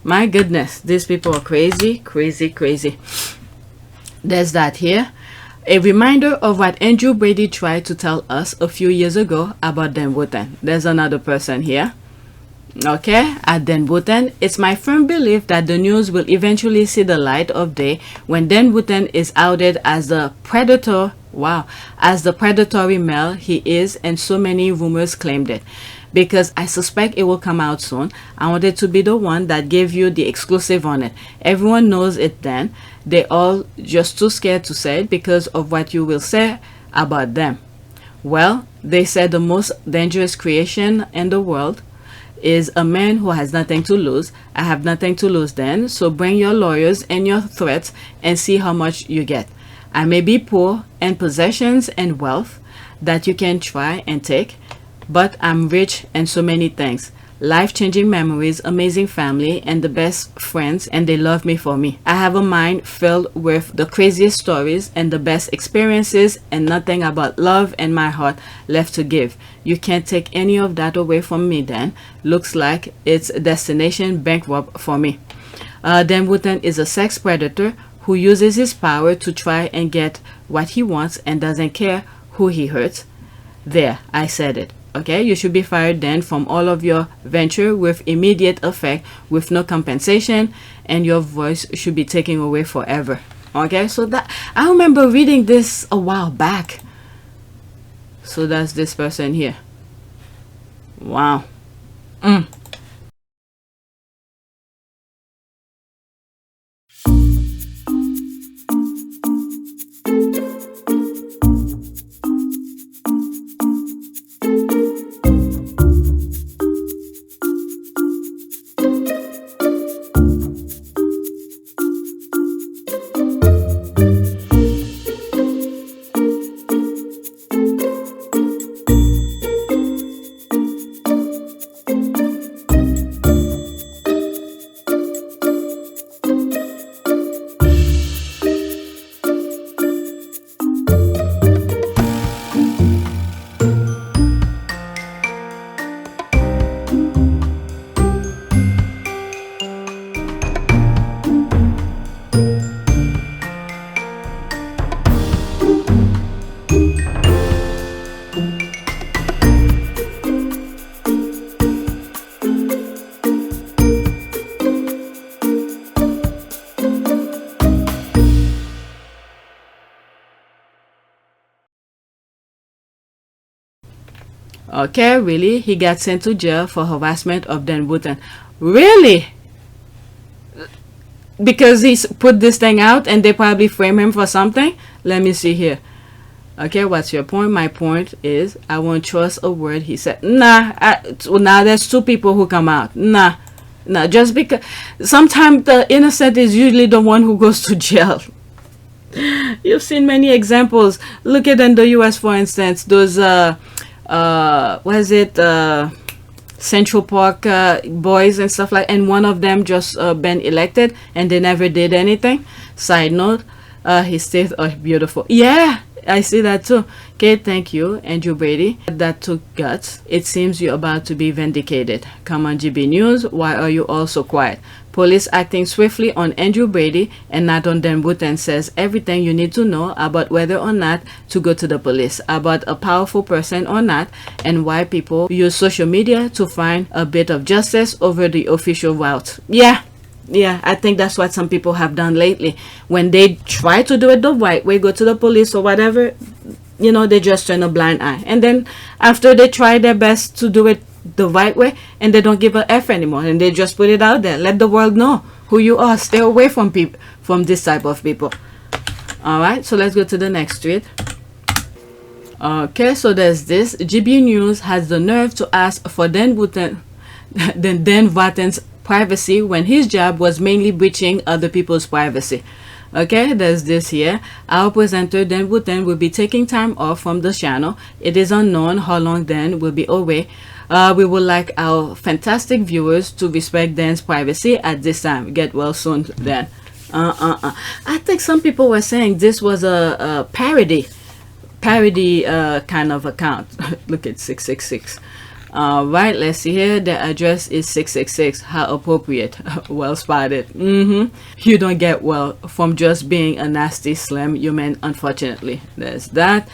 My goodness, these people are crazy, crazy, crazy. There's that here. A reminder of what Andrew Brady tried to tell us a few years ago about Dan Wootton. There's another person here. Okay, at Dan Wootton, it's my firm belief that the news will eventually see the light of day when Dan Wootton is outed as the predator. Wow, as the predatory male he is, and so many rumors claimed it. Because I suspect it will come out soon. I wanted to be the one that gave you the exclusive on it. Everyone knows it then. They all just too scared to say it because of what you will say about them. Well, they said the most dangerous creation in the world is a man who has nothing to lose. I have nothing to lose then, so bring your lawyers and your threats and see how much you get. I may be poor in possessions and wealth that you can try and take, but I'm rich in so many things. Life-changing memories, amazing family, and the best friends, and they love me for me. I have a mind filled with the craziest stories and the best experiences, and nothing about love and my heart left to give. You can't take any of that away from me then. Looks like it's a destination bankrupt for me. Dan Wootton is a sex predator who uses his power to try and get what he wants and doesn't care who he hurts. There, I said it. Okay, you should be fired then from all of your venture with immediate effect with no compensation, and your voice should be taken away forever. Okay, so that I remember reading this a while back. So that's this person here. Wow. Okay, really? He got sent to jail for harassment of Dan Wootton. Really? Because he put this thing out and they probably frame him for something? Let me see here. Okay, what's your point? My point is, I won't trust a word he said. Nah, now there's 2 people who come out. Nah, just because sometimes the innocent is usually the one who goes to jail. You've seen many examples. Look at in the US, for instance, those Central Park boys and stuff like, and one of them just been elected and they never did anything. Side note, his teeth are beautiful. Yeah, I see that too. Okay, thank you, Andrew Brady. That took guts. It seems you're about to be vindicated. Come on, GB News. Why are you all so quiet? Police acting swiftly on Andrew Brady and not on Dan Wootton says everything you need to know about whether or not to go to the police, about a powerful person or not, and why people use social media to find a bit of justice over the official route. Yeah, I think that's what some people have done lately. When they try to do it the right way, go to the police or whatever, you know, they just turn a blind eye. And then after they try their best to do it the right way, and they don't give a F anymore, and they just put it out there. Let the world know who you are. Stay away from people, from this type of people. All right, so let's go to the next tweet. Okay, so there's this. GB News has the nerve to ask for Dan Wootton's privacy when his job was mainly breaching other people's privacy. Okay, there's this here. Our presenter Dan Wootton will be taking time off from the channel. It is unknown how long Dan will be away. We would like our fantastic viewers to respect Dan's privacy at this time. Get well soon, Dan. I think some people were saying this was a parody kind of account. Look at 666. Right, let's see here. The address is 666. How appropriate. Well spotted. You don't get well from just being a nasty slim human, unfortunately. There's that.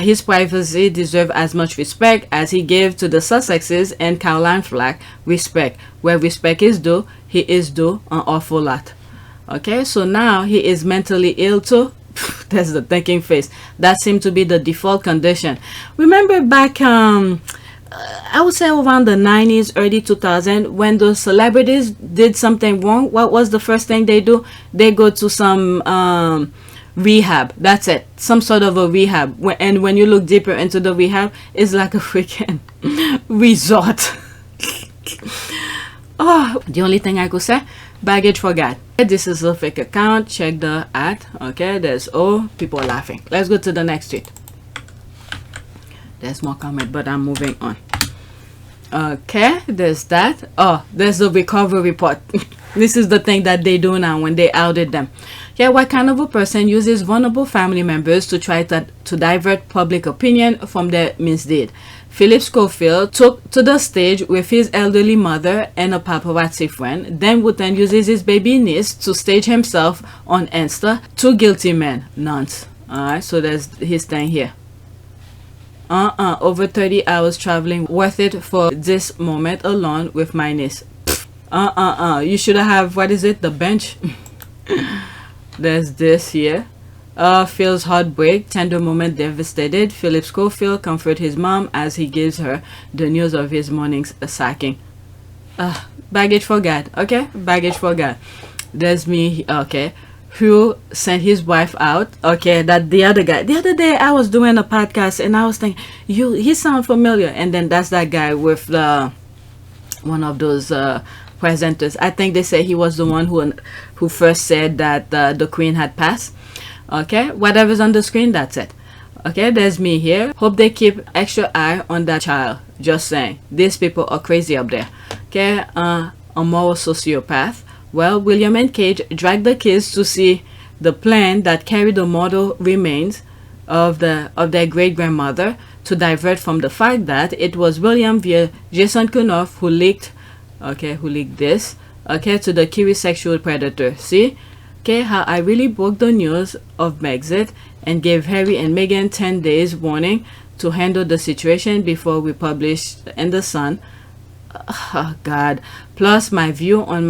His privacy deserves as much respect as he gave to the Sussexes and Caroline Flack. Respect. Where respect is due, he is due an awful lot. Okay, so now he is mentally ill too. That's the thinking face. That seemed to be the default condition. Remember back I would say around the 90s, early 2000s, when those celebrities did something wrong, what was the first thing they do? They go to some rehab. That's it. Some sort of a rehab. And when you look deeper into the rehab, it's like a freaking resort. Oh, the only thing I could say, baggage forgot. This is a fake account. Check the at. Okay, there's people are laughing. Let's go to the next tweet. There's more comment, but I'm moving on. Okay, there's that. Oh, there's the recovery report. This is the thing that they do now when they outed them. Yeah, what kind of a person uses vulnerable family members to try to divert public opinion from their misdeed? Philip Schofield took to the stage with his elderly mother and a paparazzi friend. Dan Wootton uses his baby niece to stage himself on Insta. Two guilty men. Nonce. Alright, so there's his thing here. Over 30 hours traveling, worth it for this moment alone with my niece. You should have, what is it, the bench? There's this here. Feels heartbreak, tender moment devastated. Philip Schofield comfort his mom as he gives her the news of his morning's sacking. Baggage forgot. Okay, baggage forgot. There's me. Okay, who sent his wife out? Okay, that the other guy. The other day I was doing a podcast and I was thinking, he sound familiar. And then that's that guy with the one of those presenters. I think they say he was the one who first said that the Queen had passed. Okay, whatever's on the screen, that's it. Okay, there's me here. Hope they keep extra eye on that child. Just saying, these people are crazy up there. Okay, a moral sociopath. Well, William and Kate dragged the kids to see the plane that carried the mortal remains of their great-grandmother to divert from the fact that it was William via Jason Kunoff who leaked this, okay, to the Kiwi sexual predator. See? Okay, how I really broke the news of Brexit and gave Harry and Meghan 10 days warning to handle the situation before we published in the Sun. Oh God. Plus my view on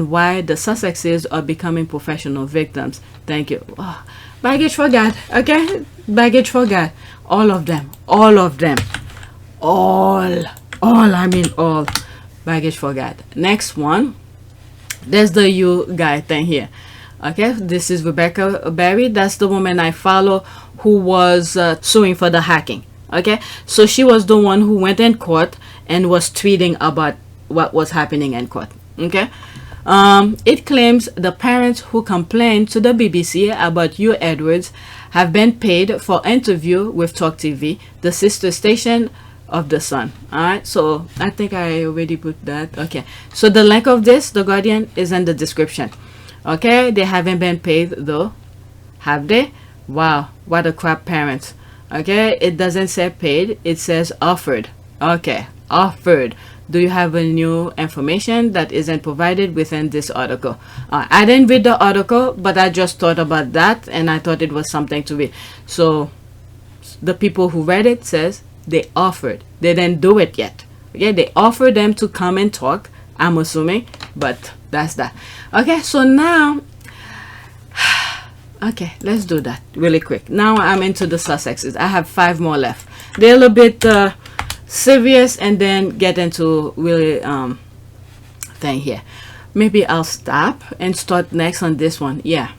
why the Sussexes are becoming professional victims. Thank you. Oh, baggage forgot. Okay, baggage forgot. All of them. All. I mean all. Baggage forgot. Next one. There's the you guy thing here. Okay, this is Rebecca Berry. That's the woman I follow who was suing for the hacking. Okay, so she was the one who went in court and was tweeting about what was happening in court. Okay, it claims the parents who complained to the BBC about Hugh Edwards have been paid for interview with Talk TV, the sister station of the Sun. Alright, so I think I already put that. Okay, so the link of this, The Guardian, is in the description. Okay, they haven't been paid though, have they? Wow, what a crap parent. Okay, it doesn't say paid, it says offered. Okay, offered. Do you have a new information that isn't provided within this article? I didn't read the article, but I just thought about that and I thought it was something to read. So the people who read it says they offered. They didn't do it yet. Okay, they offered them to come and talk, I'm assuming, but that's that. Okay, so now, okay, let's do that really quick. Now I'm into the Sussexes. I have 5 more left. They're a little bit serious and then get into really thing here. Maybe I'll stop and start next on this one. Yeah,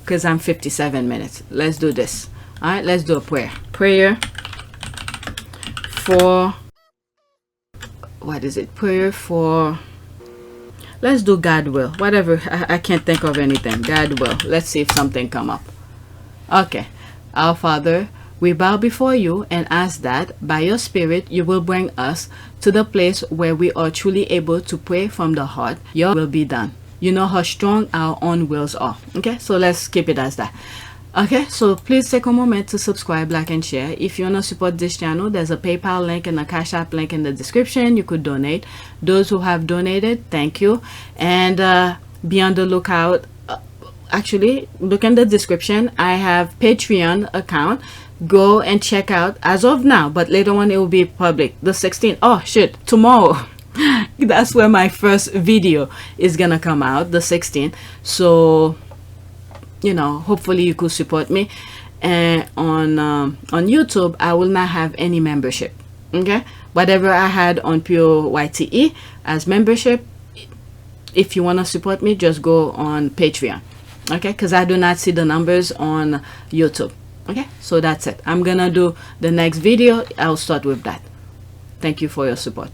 because I'm 57 minutes. Let's do this. All right, let's do a prayer for, what is it? Prayer for, let's do God will. Whatever, I can't think of anything. God will. Let's see if something come up. Okay. Our Father, we bow before you and ask that by your Spirit you will bring us to the place where we are truly able to pray from the heart. Your will be done. You know how strong our own wills are. Okay, so let's keep it as that. Okay, so please take a moment to subscribe, like, and share. If you want to support this channel, there's a PayPal link and a Cash App link in the description. You could donate. Those who have donated, thank you. And be on the lookout. Actually, look in the description. I have Patreon account. Go and check out as of now, but later on it will be public. The 16th. Oh shit, tomorrow. That's where my first video is gonna come out, the 16th. So, you know, hopefully you could support me. And on YouTube, I will not have any membership. Okay, whatever I had on Pure YTE as membership, if you want to support me, just go on Patreon. Okay, because I do not see the numbers on YouTube. Okay, so that's it. I'm gonna do the next video. I'll start with that. Thank you for your support.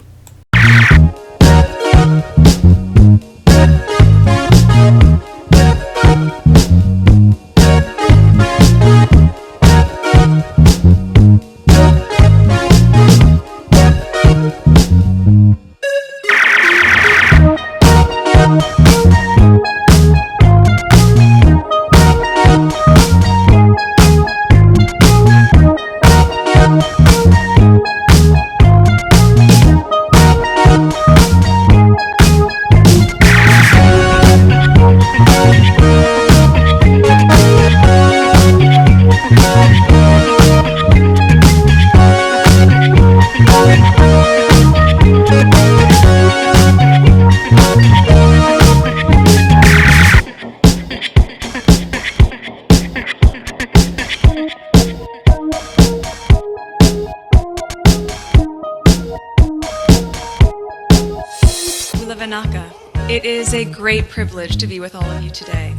It is a great privilege to be with all of you today.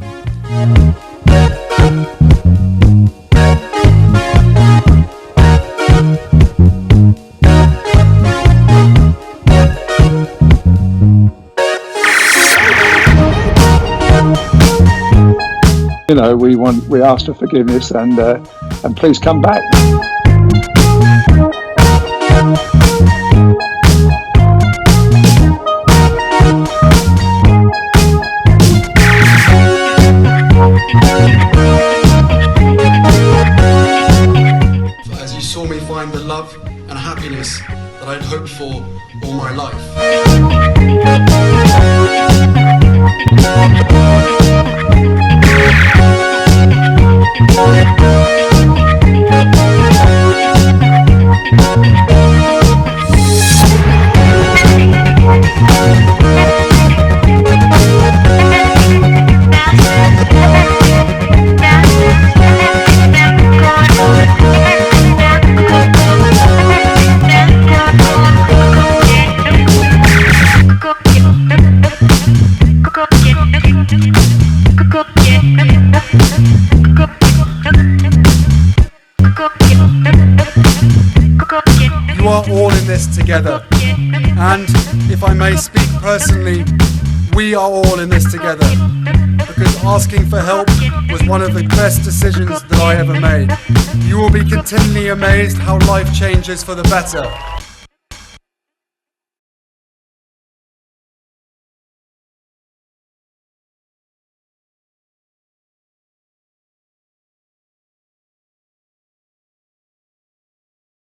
You know, we ask for forgiveness and please come back. As you saw me find the love and happiness that I'd hoped for all my life. You are all in this together, and if I may speak personally, we are all in this together, because asking for help was one of the best decisions that I ever made. You will be continually amazed how life changes for the better